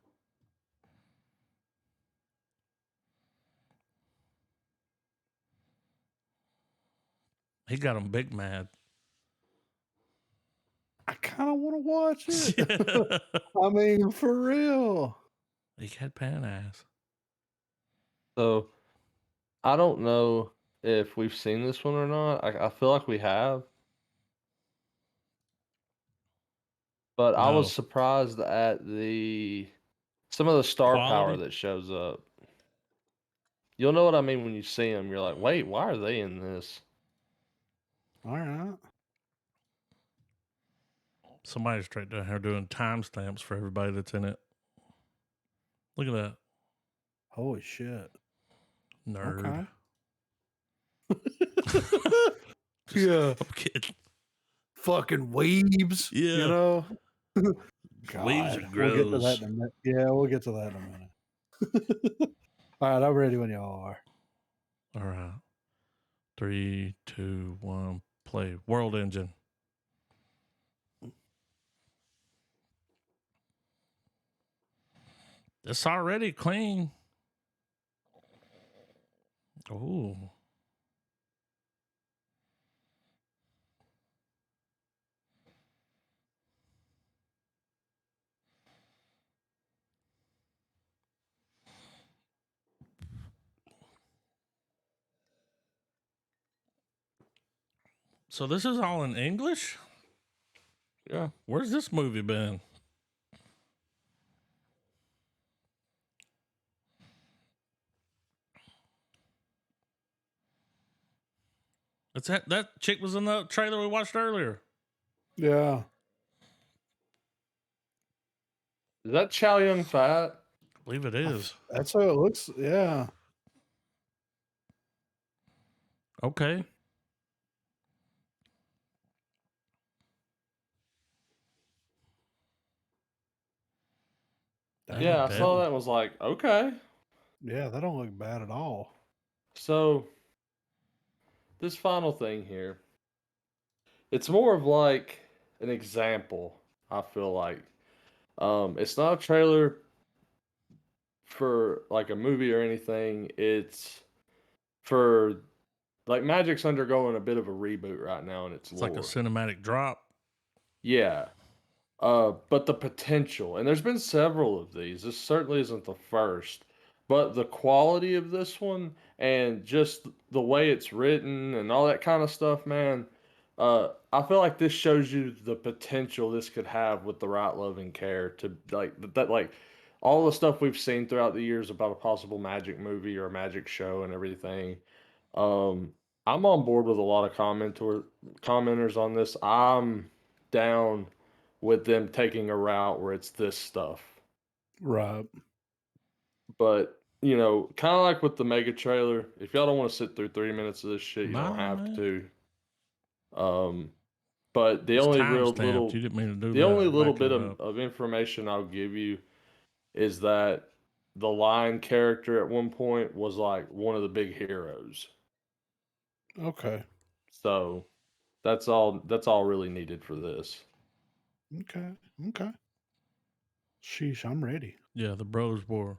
He got him big mad. I kind of want to watch it. Yeah. I mean, for real. He had pan ass. So, I don't know if we've seen this one or not. I feel like we have. But I No. was surprised at some of the star power Quality? that shows up. You'll know what I mean when you see them. You're like, wait, why are they in this? All right. Somebody's straight down here doing timestamps for everybody that's in it. Look at that. Holy shit. Nerd. Okay. Yeah. I'm kidding. Fucking weebs. Yeah. You know? Weebs are God, we'll get to gross. that in a minute. Yeah, we'll get to that in a minute. All right, I'm ready when y'all are. All right. 3, 2, 1, play. World Engine. It's already clean. Oh. So this is all in English? Yeah. Where's this movie been? It's that chick was in the trailer we watched earlier. Yeah. Is that Chow Yun Fat? I believe it is. That's how it looks. Yeah. Okay. Damn, Yeah, I bad. saw that and was like, okay. Yeah, that don't look bad at all. So, this final thing here, it's more of like an example, I feel like. It's not a trailer for like a movie or anything. It's for like Magic's undergoing a bit of a reboot right now in its It's lore. like a cinematic drop. Yeah. But the potential, and there's been several of these. This certainly isn't the first, but the quality of this one and just the way it's written and all that kind of stuff, man. I feel like this shows you the potential this could have with the right love and care to like all the stuff we've seen throughout the years about a possible Magic movie or a Magic show and everything. Um, I'm on board with a lot of commenters on this. I'm down with them taking a route where it's this stuff. Right. But, you know, kind of like with the mega trailer, if y'all don't want to sit through 3 minutes of this shit, you don't Nah, have man. to. But the It's only time real stamped. little You didn't mean to do the that. only little Backing bit it up. of information I'll give you is that the Lion character at one point was like one of the big heroes. Okay. So that's all really needed for this. Okay. Okay. Sheesh, I'm ready. Yeah, the Bros War.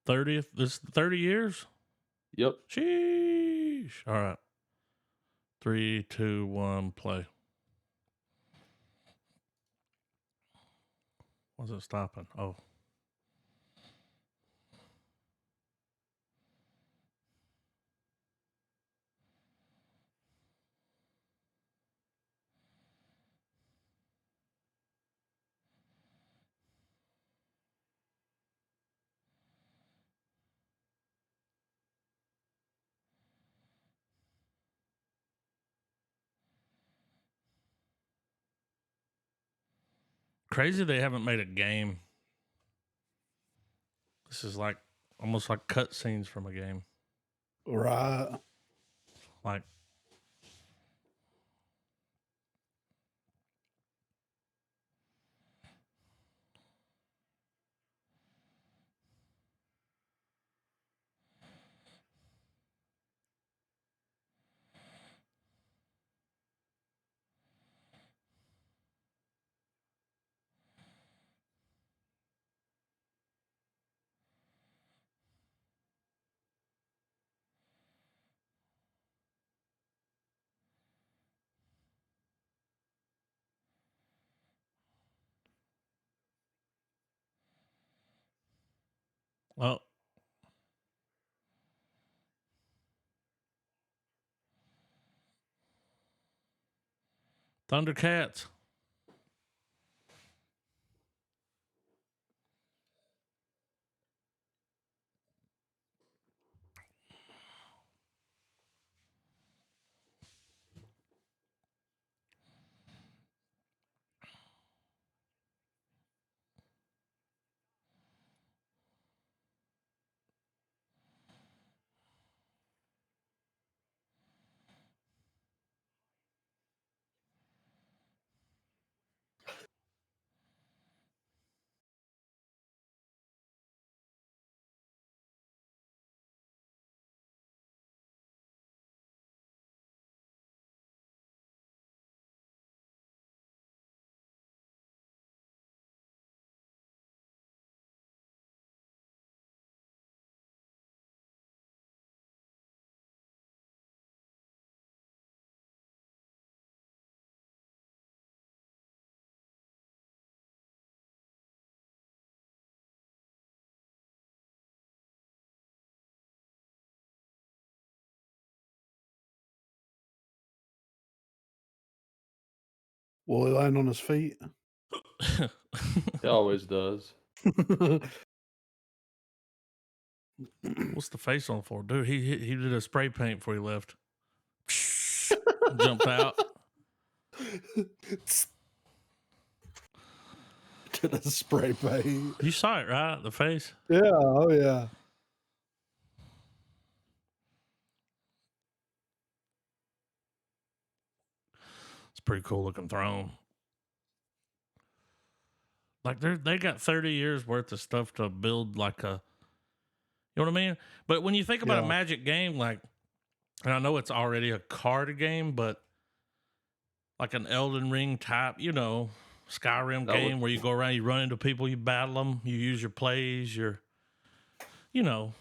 30th. This 30 years. Yep. Sheesh. All right. 3, 2, 1, play. Was it stopping? Oh. Crazy they haven't made a game. This is like almost like cutscenes from a game. Right. Like, well, Thundercats. Will he land on his feet? It always does. What's the face on for, dude? He did a spray paint before he left. Jumped out. Did a spray paint. You saw it, right? The face. Yeah. Oh yeah. It's a pretty cool looking throne. Like they got 30 years worth of stuff to build like a, you know what I mean? But when you think about a Yeah. Magic game, like, and I know it's already a card game, but like an Elden Ring type, you know, Skyrim That would- game where you go around, you run into people, you battle them, you use your plays, you know,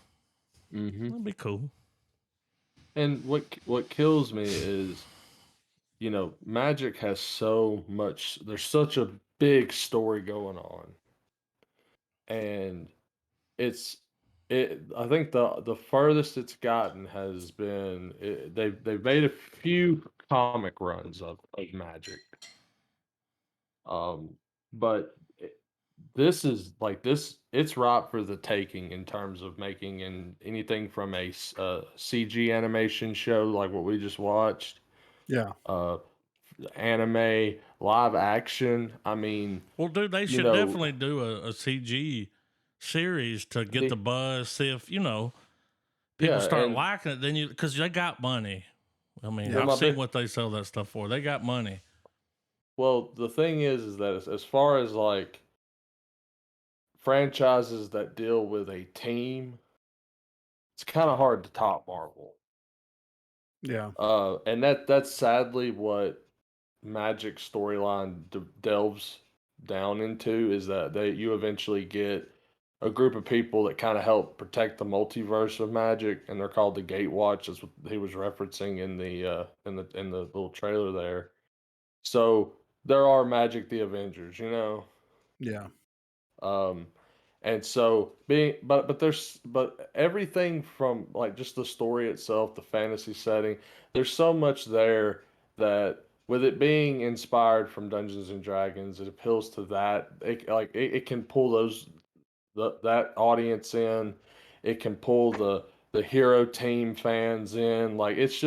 Mhm. that'd be cool. And what kills me is, Magic has so much. There's such a big story going on, and it's I think the furthest it's gotten has been they've made a few comic runs of Magic, but this is like this. It's ripe for the taking in terms of making anything from a CG animation show like what we just watched. Yeah. Anime, live action. I mean, Well, dude, they you should know, definitely do a CG series to get the buzz, see if, you know, people yeah, start and liking it, then because they got money. I mean, Yeah. I've seen what they sell that stuff for. They got money. Well, the thing is that as far as like franchises that deal with a team, it's kind of hard to top Marvel. Yeah. And that's sadly what Magic storyline delves down into, is that you eventually get a group of people that kind of help protect the multiverse of Magic, and they're called the Gatewatch. That's what he was referencing in the little trailer there. So there are Magic the Avengers, you know. Yeah. Um, and so but everything from like just the story itself, the fantasy setting, there's so much there that with it being inspired from Dungeons and Dragons, it appeals to that. It can pull that audience in. It can pull the hero team fans in. Like it's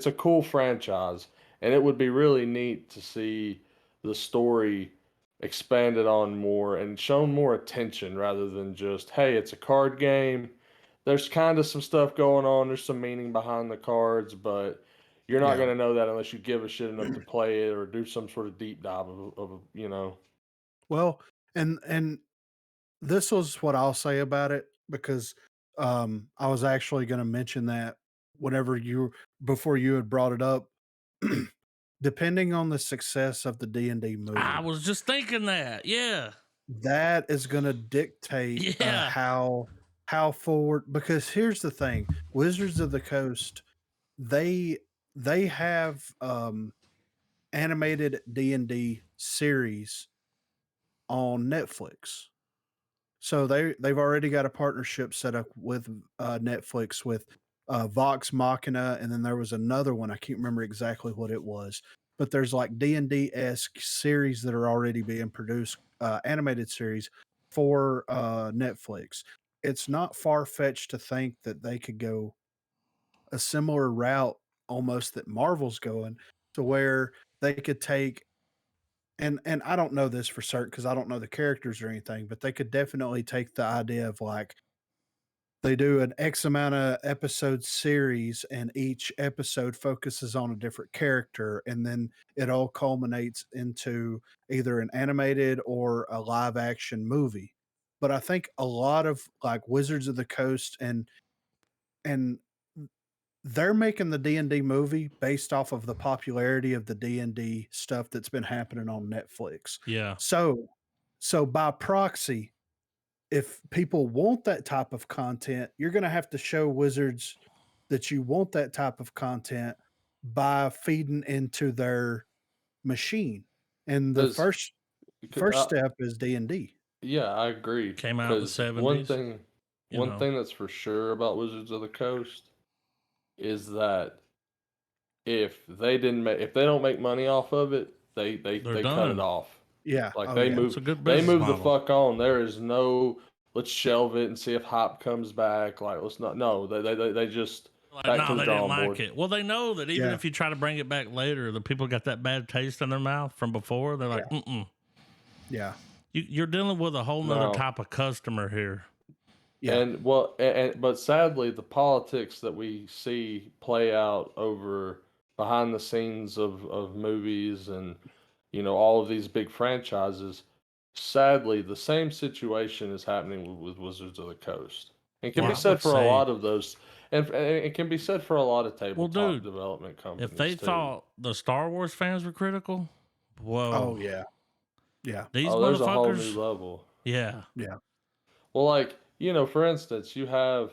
a cool franchise, and it would be really neat to see the story expanded on more and shown more attention rather than just, hey, it's a card game. There's kind of some stuff going on. There's some meaning behind the cards, but you're not Yeah. going to know that unless you give a shit enough to play it or do some sort of deep dive of you know. Well, and this was what I'll say about it, because I was actually going to mention that whenever before you had brought it up, depending on the success of the D&D movie, I was just thinking that. Yeah. that is going to dictate Yeah. how forward, because here's the thing, Wizards of the Coast, they have animated D&D series on Netflix. So they've already got a partnership set up with Netflix with Vox Machina, and then there was another one, I can't remember exactly what it was, but there's like D&D-esque series that are already being produced, animated series for Netflix. It's not far-fetched to think that they could go a similar route almost that Marvel's going, to where they could take, and I don't know this for certain because I don't know the characters or anything, but they could definitely take the idea of like they do an X amount of episode series, and each episode focuses on a different character, and then it all culminates into either an animated or a live action movie. But I think a lot of like Wizards of the Coast and they're making the D&D movie based off of the popularity of the D&D stuff that's been happening on Netflix. Yeah. So by proxy, if people want that type of content, you're going to have to show Wizards that you want that type of content by feeding into their machine. And the Does first step is D&D. Yeah, I agree. Came out in the Because 70s. one thing that's for sure about Wizards of the Coast is that if they don't make money off of it, they cut done. it off. Yeah. Like Oh, they yeah. move, It's a good they business move the model. fuck on. There is no let's shelve it and see if hype comes back. Like let's not. No, they just Like, back no, to the they didn't drawing like board. it. Well, they know that even Yeah. if you try to bring it back later, the people got that bad taste in their mouth from before. They're like, mm-mm. Yeah. You're dealing with a whole nother No. type of customer here. Yeah. And well, but sadly, the politics that we see play out over behind the scenes of movies and all of these big franchises, sadly, the same situation is happening with Wizards of the Coast. And it can Well, be I said would for a say- lot of those, and it can be said for a lot of tabletop dude, development companies. If they too. thought the Star Wars fans were critical, whoa. Oh, yeah. Yeah. These there's a whole new motherfuckers. level. Yeah. Yeah. Well, like, for instance, you have,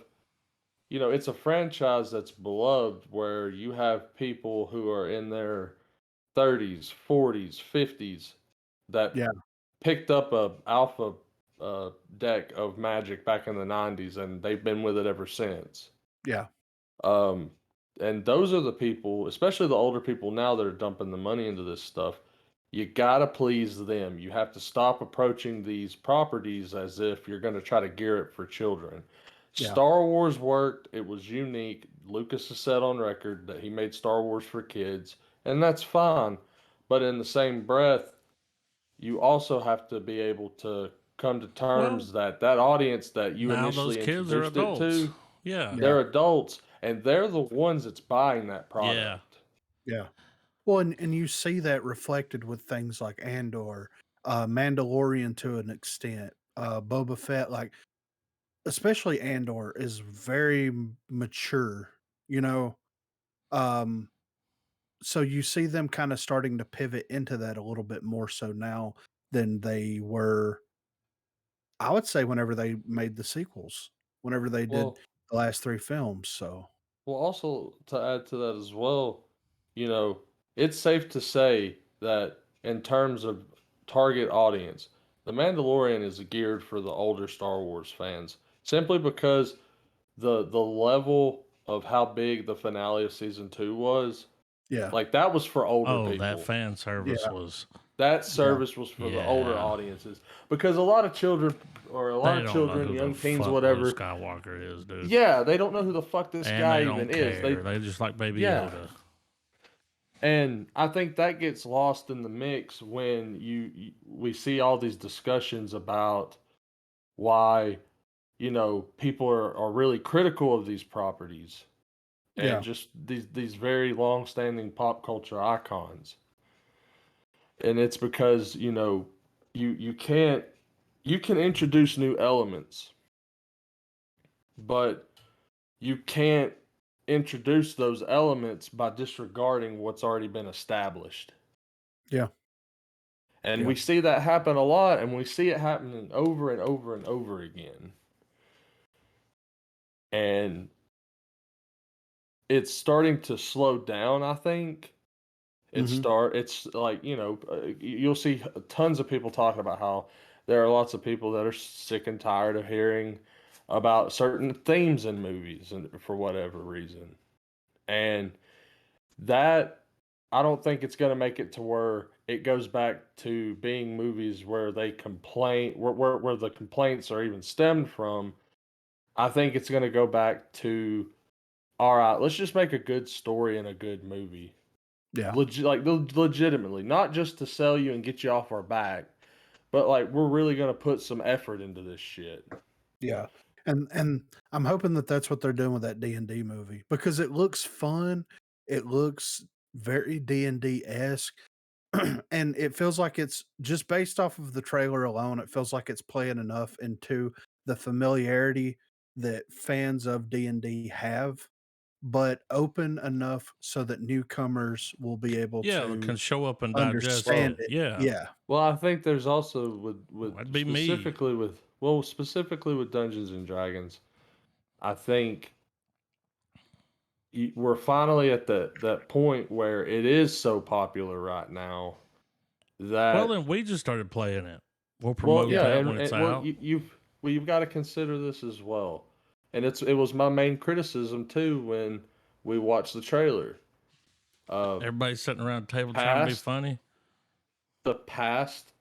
it's a franchise that's beloved where you have people who are in their 30s, 40s, 50s that Yeah. picked up a alpha deck of Magic back in the 90s, and they've been with it ever since. Yeah. And those are the people, especially the older people now that are dumping the money into this stuff. You gotta please them. You have to stop approaching these properties as if you're going to try to gear it for children. Yeah. Star Wars worked. It was unique. Lucas has said on record that he made Star Wars for kids, and that's fine. But in the same breath, you also have to be able to come to terms that audience that you Now initially those kids are introduced it adults. to, Yeah. they're adults, and they're the ones that's buying that product. Yeah. Yeah. Well, and you see that reflected with things like Andor, Mandalorian to an extent, Boba Fett, like especially Andor is very mature, you know. Um, so you see them kind of starting to pivot into that a little bit more so now than they were. I would say whenever they made the sequels, whenever they did Well, the last three films. So also to add to that as well, you know, it's safe to say that in terms of target audience, The Mandalorian is geared for the older Star Wars fans, simply because the level of how big the finale of season 2 was, yeah, like that was for older Oh, that people. fan service yeah, was, That yeah, service was for the older yeah. audiences because a lot of children or a lot They of don't know children, who the young teens, fuck Luke whatever, Skywalker is, dude. yeah, they don't know who the fuck this And guy they even don't is. care. They just like Baby Yeah. Yoda. And I think that gets lost in the mix when we see all these discussions about why, people are really critical of these properties and yeah, just these very long-standing pop culture icons. And it's because, you can't you can introduce new elements, but you can't introduce those elements by disregarding what's already been established. yeah, And yeah, we see that happen a lot, and we see it happening over and over and over again. And it's starting to slow down, I think. hmm, It's like, you'll see tons of people talking about how there are lots of people that are sick and tired of hearing about certain themes in movies and for whatever reason. And that I don't think it's going to make it to where it goes back to being movies where they complain where the complaints are even stemmed from. I think it's going to go back to, all right, let's just make a good story and a good movie. yeah, Legitimately, not just to sell you and get you off our back, but like we're really going to put some effort into this shit. yeah. And I'm hoping that that's what they're doing with that D&D movie because it looks fun. It looks very D&D esque, and it feels like it's just based off of the trailer alone. It feels like it's playing enough into the familiarity that fans of D&D have, but open enough so that newcomers will be able Yeah, they to can show up and digest Well, understand it. it. Yeah. Yeah, well, I think there's also That'd be me. specifically with Dungeons and Dragons. I think we're finally at that point where it is so popular right now Well, that, then we just started playing it. We'll well, promote yeah, that when it's well, out. you've got to consider this as well, and it was my main criticism too when we watched the trailer. Uh, Everybody's sitting around the table trying to be past funny. the past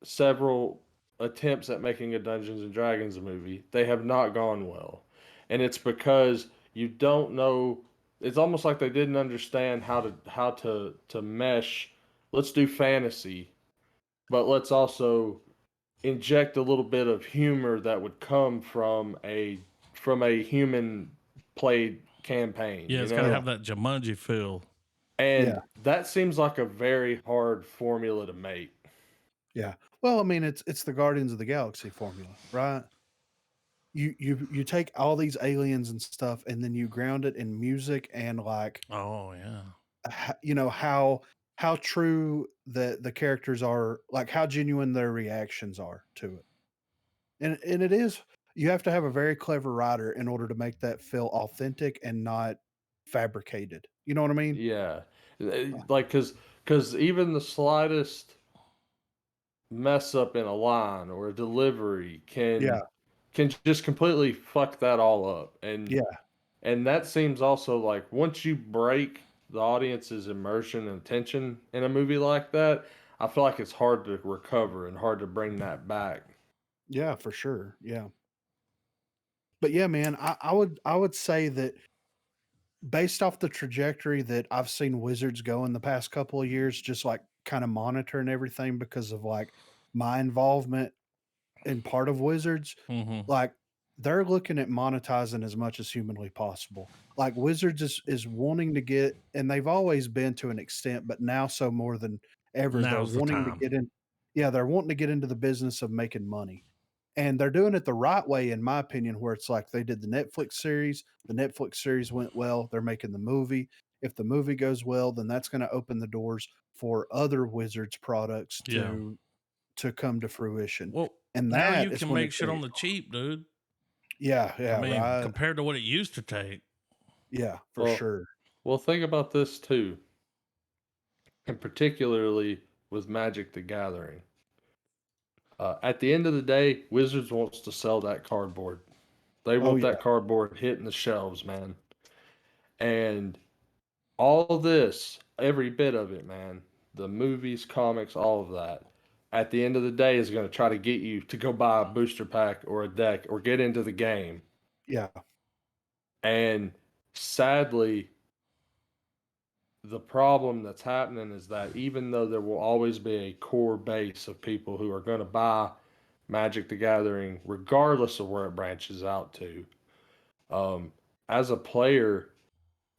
several attempts at making a Dungeons and Dragons movie, they have not gone well. And it's because you don't know, it's almost like they didn't understand how to mesh. Let's do fantasy, but let's also inject a little bit of humor that would come from a human played campaign, Yeah, you it's got to yeah, know? have that Jumanji feel. yeah, And that seems like a very hard formula to make. yeah. Well, I mean, it's the Guardians of the Galaxy formula, right? You take all these aliens and stuff, and then you ground it in music and like Oh, yeah. how true the characters are, like how genuine their reactions are to it. And it is, you have to have a very clever writer in order to make that feel authentic and not fabricated. You know what I mean? Yeah. Like, cause even the slightest mess up in a line or a delivery Yeah, can just completely fuck that all up. yeah, And that seems also like once you break the audience's immersion and attention in a movie like that, I feel like it's hard to recover and hard to bring that back. yeah, for sure. Yeah. But yeah, man, I would say that based off the trajectory that I've seen Wizards go in the past couple of years, just like kind of monitoring everything because of like my involvement in part of Wizards, Mm-hmm. like they're looking at monetizing as much as humanly possible. Like Wizards is wanting to get, and they've always been to an extent, but now so more than ever, they're Now's the wanting to time. get in. Yeah, they're wanting to get into the business of making money. And they're doing it the right way, in my opinion, where it's like they did the Netflix series. The Netflix series went well. They're making the movie. If the movie goes well, then that's going to open the doors for other Wizards products Yeah. to come to fruition. Well, And now that you is can when make it's shit going to on get the cheap, dude. yeah, I yeah, mean, right. compared to what it used to take. Yeah, for Well, sure. well, think about this too, and particularly with Magic the Gathering. At the end of the day, Wizards wants to sell that cardboard. They Oh want yeah, that cardboard hitting the shelves, man. And all this, every bit of it, man, the movies, comics, all of that, at the end of the day is going to try to get you to go buy a booster pack or a deck or get into the game. yeah, And sadly, the problem that's happening is that even though there will always be a core base of people who are going to buy Magic the Gathering, regardless of where it branches out to, um, as a player,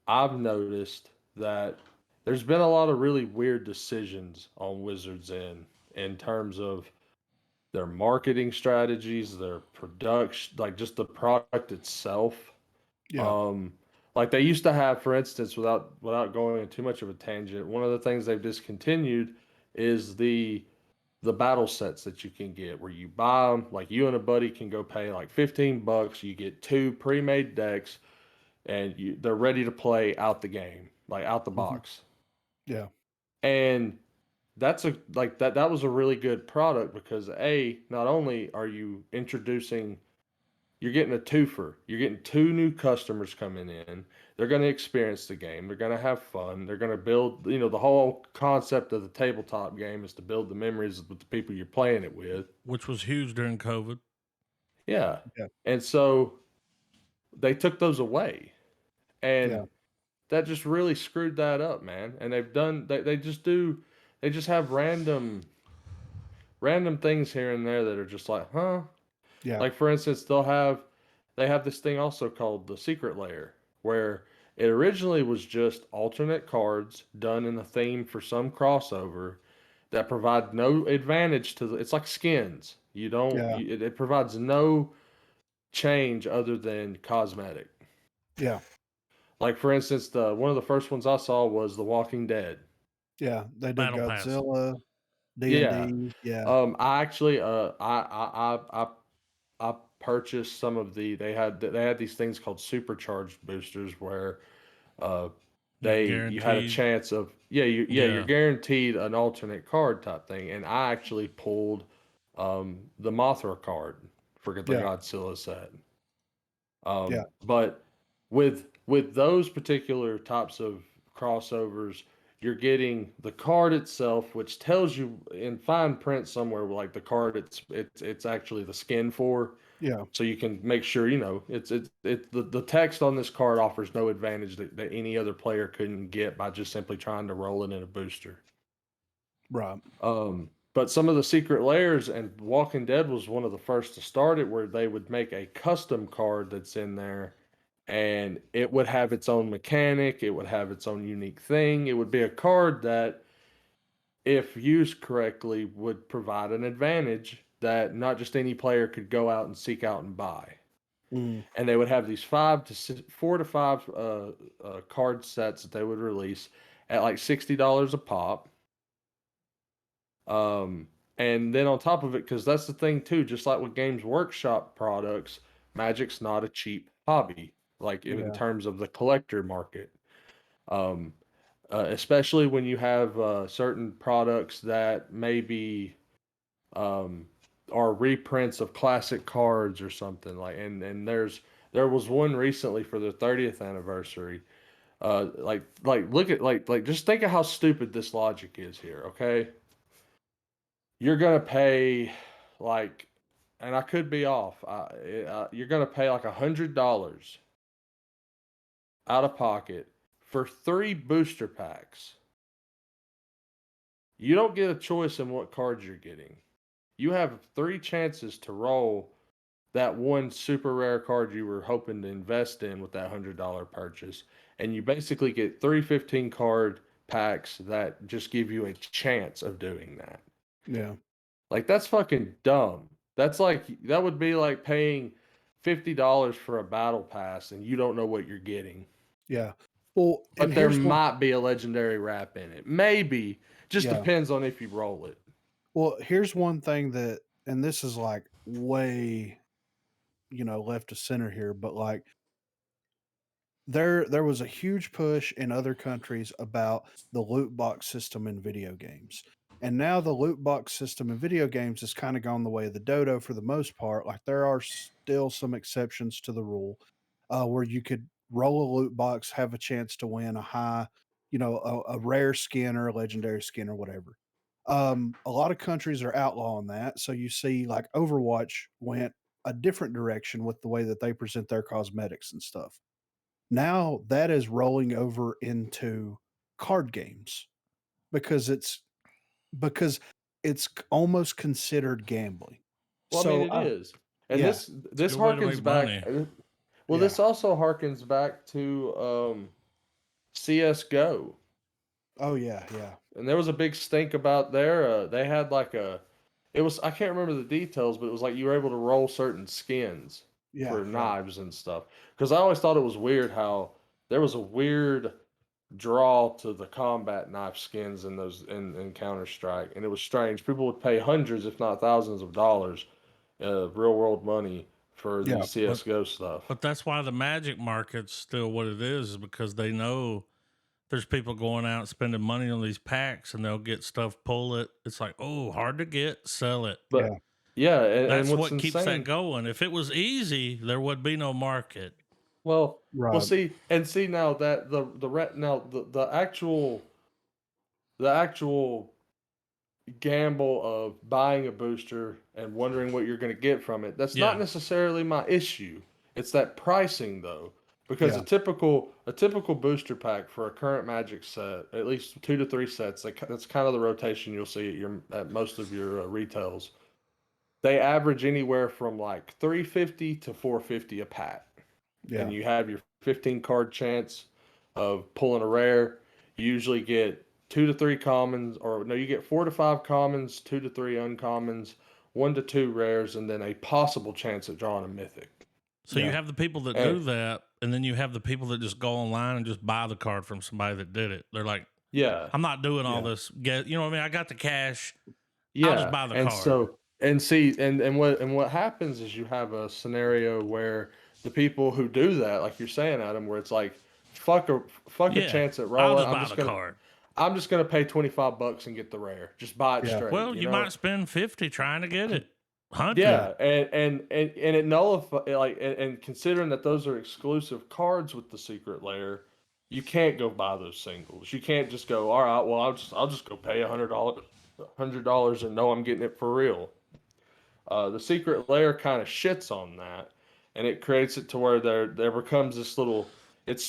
I've noticed that there's been a lot of really weird decisions on Wizards in terms of their marketing strategies, their production, like just the product itself. yeah, Um, like they used to have, for instance, without going in too much of a tangent, one of the things they've discontinued is the battle sets that you can get where you buy them, like you and a buddy can go pay like $15, you get two pre-made decks and they're ready to play out the game, like out the mhm, box. yeah, And that's a like that was a really good product because not only are you introducing, you're getting a twofer. You're getting two new customers coming in. They're going to experience the game. They're going to have fun. They're going to build, the whole concept of the tabletop game is to build the memories with the people you're playing it with. Which was huge during COVID. Yeah. yeah, And so they took those away. yeah, And that just really screwed that up, man. And they just have random things here and there that are just like, huh? yeah, Like for instance, they have this thing also called the secret layer, where it originally was just alternate cards done in a theme for some crossover that provide no advantage to it's like skins. You don't yeah, it provides no change other than cosmetic. yeah, Like for instance, the one of the first ones I saw was The Walking Dead. yeah. They did Battle Pass. Godzilla, Yeah. D&D. Yeah, I actually I purchased some of they had these things called supercharged boosters where uh You're you had a guaranteed. chance of you're Yeah. guaranteed an alternate card type thing, and I actually pulled the Mothra card for the yeah, Godzilla set. yeah, But with those particular types of crossovers, you're getting the card itself, which tells you in fine print somewhere, like the card it's actually the skin for, yeah. so you can make sure the text on this card offers no advantage that any other player couldn't get by just simply trying to roll it in a booster. Right. But some of the secret layers, and Walking Dead was one of the first to start it, where they would make a custom card that's in there, and it would have its own mechanic, it would have its own unique thing. It would be a card that, if used correctly, would provide an advantage that not just any player could go out and seek out and buy. Mm, And they would have these 4 to 5 card sets that they would release at like $60 a pop. Um, and then on top of it, because that's the thing too, just like with Games Workshop products, Magic's not a cheap hobby, like in yeah, terms of the collector market. Um, Especially when you have certain products that maybe um, are reprints of classic cards or something like. And there was one recently for the 30th anniversary. Like look at like just think of how stupid this logic is here. Okay, you're gonna pay like, and I could be off. You're gonna pay like $100 out of pocket for 3 booster packs. You don't get a choice in what cards you're getting. You have 3 chances to roll that one super rare card you were hoping to invest in with that $100 purchase. And you basically get 3 15 card packs that just give you a chance of doing that. Yeah. Like, that's fucking dumb. That's like, that would be like paying $50 for a battle pass and you don't know what you're getting. Yeah. Well, and But there here's one. might be a legendary wrap in it. Maybe. Just Yeah. depends on if you roll it. Well, here's one thing that, and this is like way, left of center here, but like there was a huge push in other countries about the loot box system in video games. And now the loot box system in video games has kind of gone the way of the dodo for the most part. Like there are still some exceptions to the rule where you could roll a loot box, have a chance to win a high, a rare skin or a legendary skin or whatever. A lot of countries are outlawing that. So you see, like Overwatch went a different direction with the way that they present their cosmetics and stuff. Now that is rolling over into card games because because it's almost considered gambling. Well, I So mean, it is. And yeah, this It's a good way to harkens make back. money. Well, yeah. this also harkens back to CS:GO. Oh yeah, yeah, And there was a big stink about they had like I can't remember the details, but it was like you were able to roll certain skins yeah, for yeah, knives and stuff. Because I always thought it was weird how there was a weird draw to the combat knife skins in those in Counter Strike, and it was strange. People would pay hundreds, if not thousands, of dollars, real world money for the yeah, But CS:GO stuff. but that's why the Magic market's still what it is because they know there's people going out spending money on these packs and they'll get stuff, pull it. It's like, oh, hard to get, sell it. But yeah. yeah, and That's what's what keeps that insane. going. If it was easy, there would be no market. Well, Right. see now that the actual gamble of buying a booster and wondering what you're going to get from it. That's not Yeah. necessarily my issue. It's that pricing though, because Yeah. a typical booster pack for a current Magic set, at least 2 to 3 sets, that's kind of the rotation you'll see at most of your retails. They average anywhere from like 350 to 450 a pack, Yeah. and you have your 15 card chance of pulling a rare. You usually get 2 to 3 commons, or no, you get 4 to 5 commons, 2 to 3 uncommons, 1 to 2 rares, and then a possible chance at drawing a mythic. So you Yeah. have the people that And do that, and then you have the people that just go online and just buy the card from somebody that did it. They're like, yeah, I'm not doing all Yeah. this. Get, you know what I mean? I got the cash. I'll just yeah, buy the and card. so what happens is you have a scenario where the people who do that, like you're saying, Adam, where it's like, fuck a Yeah, chance at I'll rolling. just buy the card. I'm just gonna pay $25 and get the rare. Just buy it Yeah. straight. Well, you know? might spend 50 trying to get it. 100. Yeah, and it nullifies like and considering that those are exclusive cards with the secret layer, you can't go buy those singles. You can't just go, all right, well I'll just go pay $100 and know I'm getting it for real. The secret layer kind of shits on that, and it creates it to where there becomes this little. It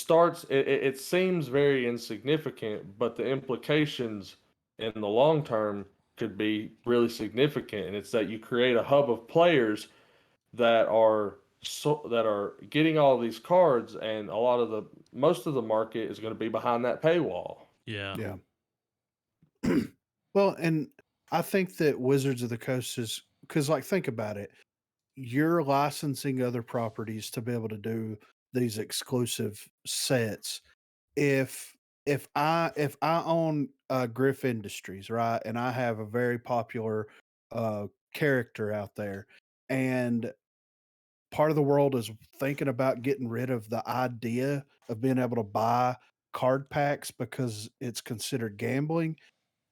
seems very insignificant, but the implications in the long term could be really significant, and it's that you create a hub of players that are getting all these cards, and most of the market is going to be behind that paywall. Yeah. Yeah. Well, and I think that Wizards of the Coast is because, like, think about it. You're licensing other properties to be able to do these exclusive sets. If I own Griff Industries, right, and I have a very popular character out there, and part of the world is thinking about getting rid of the idea of being able to buy card packs because it's considered gambling.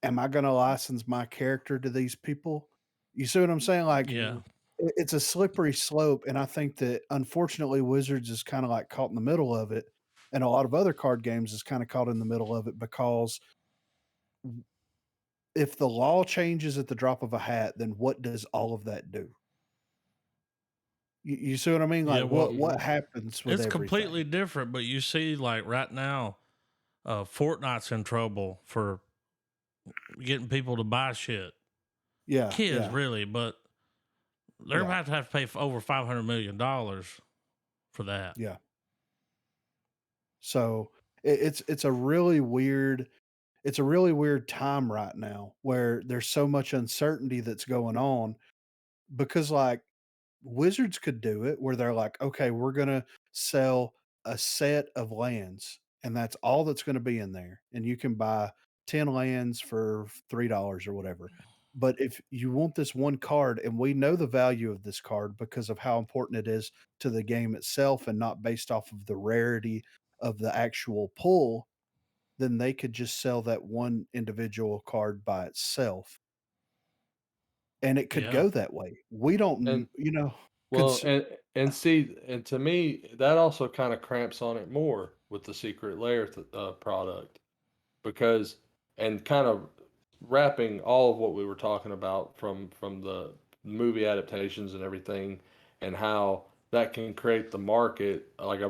Am I going to license my character to these people? You see what I'm saying? Like, Yeah. it's a slippery slope, and I think that unfortunately Wizards is kind of like caught in the middle of it, and a lot of other card games is kind of caught in the middle of it because if the law changes at the drop of a hat, then what does all of that do? You see what I mean? Yeah. Like, Well, what happens with it's everything? completely different, but you see, like right now, Fortnite's in trouble for getting people to buy shit. Yeah, Kids, yeah, really, but They're Yeah. about to have to pay for over $500 million for that. Yeah. So it's a really weird time right now where there's so much uncertainty that's going on because like Wizards could do it where they're like, okay, we're gonna sell a set of lands, and that's all that's gonna be in there. And you can buy 10 lands for $3 or whatever. But if you want this one card, and we know the value of this card because of how important it is to the game itself and not based off of the rarity of the actual pull, then they could just sell that one individual card by itself. And it could Yeah. go that way. We don't, And well, cons- and see, and to me, that also kind of cramps on it more with the Secret Lair product because, and kind of wrapping all of what we were talking about from the movie adaptations and everything, and how that can create the market, like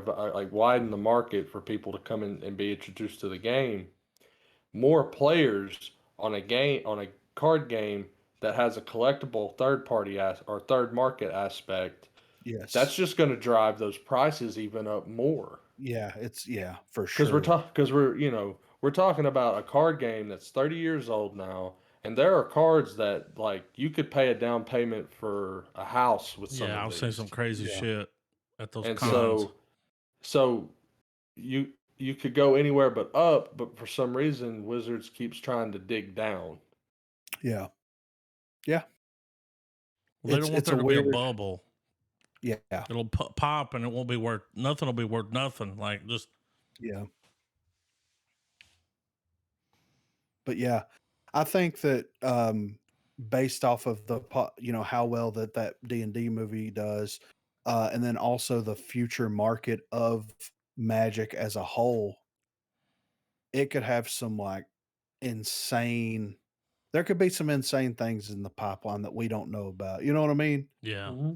widen the market for people to come in and be introduced to the game. More players on a card game that has a collectible third party or third market aspect, that's yes. just going to drive those prices even up more. Yeah, for Because sure. we're talking about a card game that's 30 years old now, and there are cards that like you could pay a down payment for a house with some Yeah, of I've seen some these. crazy Yeah. shit at those And cons. so you could go anywhere but up, but for some reason Wizards keeps trying to dig down. Yeah. Yeah. Well, they don't want It's there a to be a weird bubble. yeah. It'll pop and it won't be worth nothing. Will be worth nothing. Like just Yeah. But yeah, I think that based off of how well that D&D movie does, and then also the future market of Magic as a whole, it could have some like insane there could be some insane things in the pipeline that we don't know about. You know what I mean? yeah. Mm-hmm.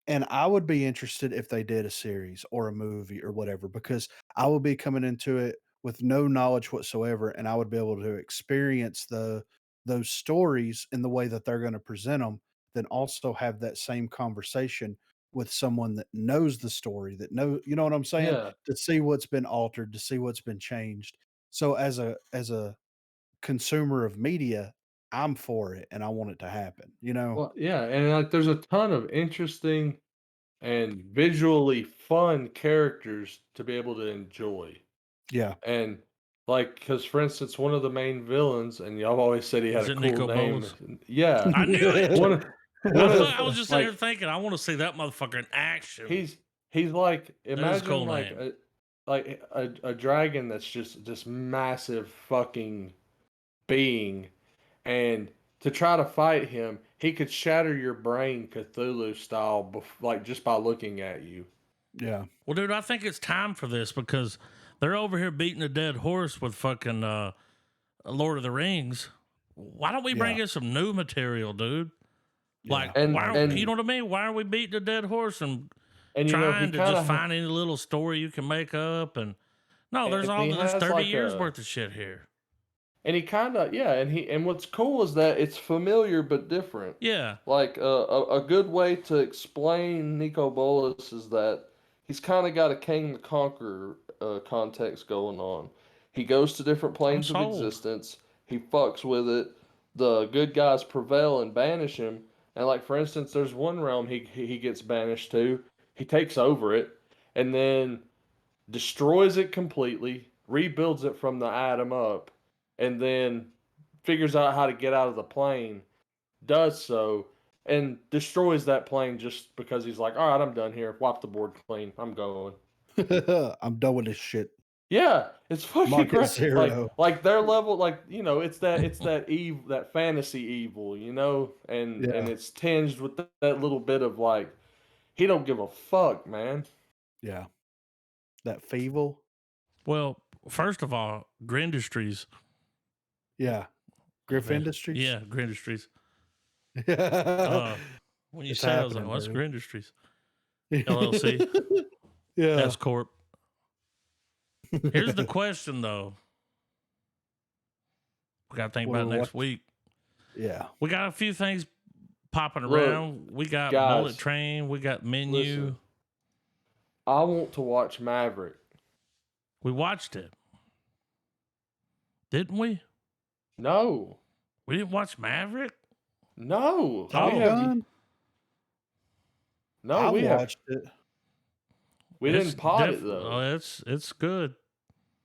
And I would be interested if they did a series or a movie or whatever, because I would be coming into it with no knowledge whatsoever, and I would be able to experience those stories in the way that they're going to present them, then also have that same conversation with someone that knows the story, that you know what I'm saying? Yeah. To see what's been altered, to see what's been changed. So as a consumer of media, I'm for it and I want it to happen, you know? Well, yeah, and like there's a ton of interesting and visually fun characters to be able to enjoy. Yeah. And like, because for instance, one of the main villains, and y'all always said he had Is a it cool Nico name. Bolas? Yeah, I knew it. one of one of I was just sitting like here thinking, I want to see that motherfucker in action. he's like That is a imagine cool like name. a dragon that's just this massive fucking being, and to try to fight him, he could shatter your brain Cthulhu style, like just by looking at you. Yeah. Well, dude, I think it's time for this because they're over here beating a dead horse with fucking Lord of the Rings. Why don't we bring Yeah. in some new material, dude? Like, And why? and You know what I mean? Why are we beating a dead horse and and you know he trying to kind just of find any little story you can make up? And no, and he there's has 30 like years worth of shit here. and he kind of yeah, and what's cool is that it's familiar but different. Yeah, Like a good way to explain Nico Bolas is that he's kind of got a King the Conqueror context going on. He goes to different I'm planes of sold. existence. He fucks with it. The good guys prevail and banish him. And like for instance, there's one realm he gets banished to. He takes over it and then destroys it completely, rebuilds it from the atom up, and then figures out how to get out of the plane, does so, and destroys that plane just because he's like, all right, I'm done here. Wipe the board clean. I'm going. I'm done with this shit. Yeah, it's fucking Market great. zero. Like their level, like it's that evil, that fantasy evil, and Yeah. it's tinged with that little bit of like he don't give a fuck, man. Yeah. That Feeble. Well, first of all, Grindustries. Yeah. Griff Man, Industries. Yeah, Grindustries. Yeah. When you It's said it, I was like, happening, what's baby. Grindustries? LLC. Yeah. S Corp. Here's the question, though. We got to think about Well, next week. Yeah. We got a few things popping Look, around. We got Bullet guys, Train. We got Menu. listen. I want to watch Maverick. We watched it, didn't we? No, We didn't watch Maverick. no, Top we have Gun. no. I We have watched it. we It's didn't pod it though. Oh, it's good.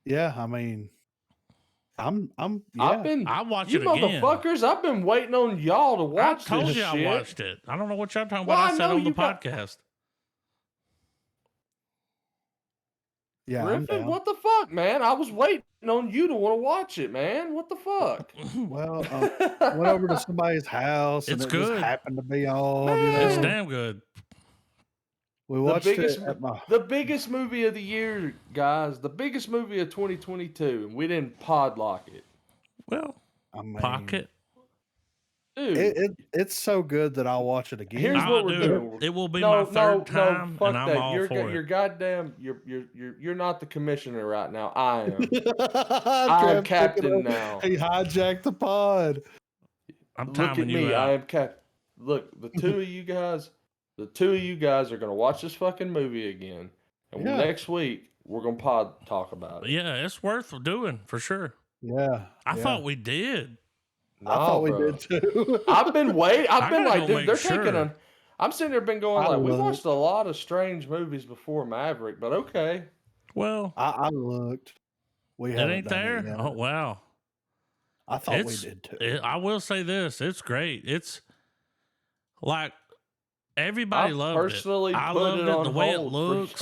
Yeah, I mean, I'm yeah. I watch You it again. motherfuckers, I've been waiting on y'all to I watch told this you shit. I watched it. I don't know what y'all talking Well, about. I I said know on the you got- podcast. Yeah, I'm Griffin, down. what the fuck, man? I was waiting on you to want to watch it, man. What the fuck? Well, went over to somebody's house and It's it good. just happened to be on. Man. It's You know, damn good. we watched biggest- it at my. The biggest movie of the year, guys. The biggest movie of 2022, and we didn't podlock it. Well, I mean, pocket. Dude, it's so good that I'll watch it again. Here's what we're dude, doing. it will be my third time, fuck and I'm that. all You're for you're it. goddamn. You're not the commissioner right now. I am. I'm I'm captain now. He hijacked the pod. I'm Look at timing you me. out. I am captain. Look, the two of you guys are gonna watch this fucking movie again, and Yeah. next week we're gonna pod talk about it. Yeah, it's worth doing for sure. Yeah, I yeah. thought we did. No, I thought we bro. did too. I've been waiting. I I've been gotta like, go dude, they're make taking sure. a. I'm sitting there, been going I like, we looked. watched a lot of strange movies before Maverick, but okay. Well, I looked. We it haven't ain't done there. It yet. Oh wow. I thought we It's- did too. I will say this: it's great. It's like everybody I loved personally it. I put loved it it. on The way it hold looks.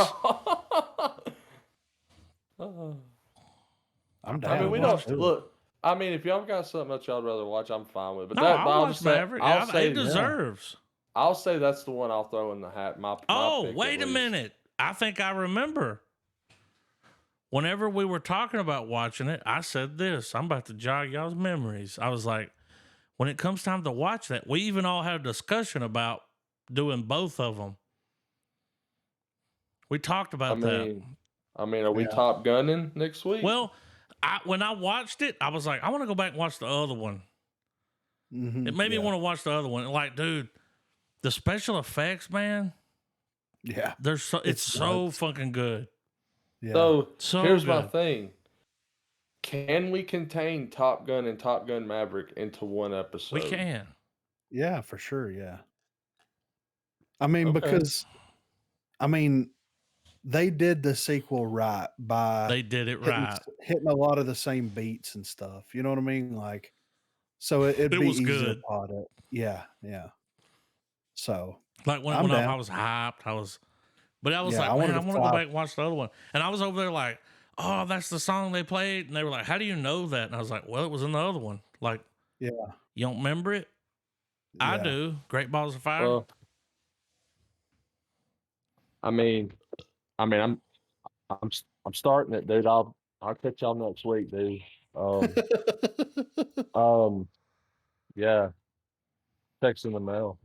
I'm down. I mean, we Let's don't do it. look. I mean, if y'all got something else y'all would rather watch, I'm fine with it. But No, that, I'll I'll watch just say, Maverick. I'll say, It deserves. I'll say that's the one I'll throw in the hat. My Oh, pick, at wait a least. minute. I think I remember. Whenever we were talking about watching it, I said this. I'm about to jog y'all's memories. I was like, when it comes time to watch that, we even all had a discussion about doing both of them. We talked about that. I mean, are we Yeah. Top Gunning next week? Well, when I watched it, I was like, I want to go back and watch the other one. Mhm, It made me yeah. want to watch the other one. Like, dude, the special effects, man, Yeah, it's It's so nuts. fucking good. yeah. So here's my good. thing. Can we contain Top Gun and Top Gun Maverick into one episode? We can. Yeah, for sure. Yeah. I mean, Okay. because I mean, they did the sequel right by They did it hitting, right. hitting a lot of the same beats and stuff. You know what I mean? Like, so it'd It be was easy good. to pod it. Yeah, yeah. So Like when it I'm went off, down. I was hyped. But I was Yeah, I like, wanted man, I to want to go fly. back and watch the other one. And I was over there like, oh, that's the song they played. And they were like, how do you know that? And I was like, well, it was in the other one. Like, yeah, you don't remember it? I yeah. do. Great Balls of Fire. Well, I mean, I'm starting it, dude. I'll catch y'all next week, dude. Yeah. Text in the mail.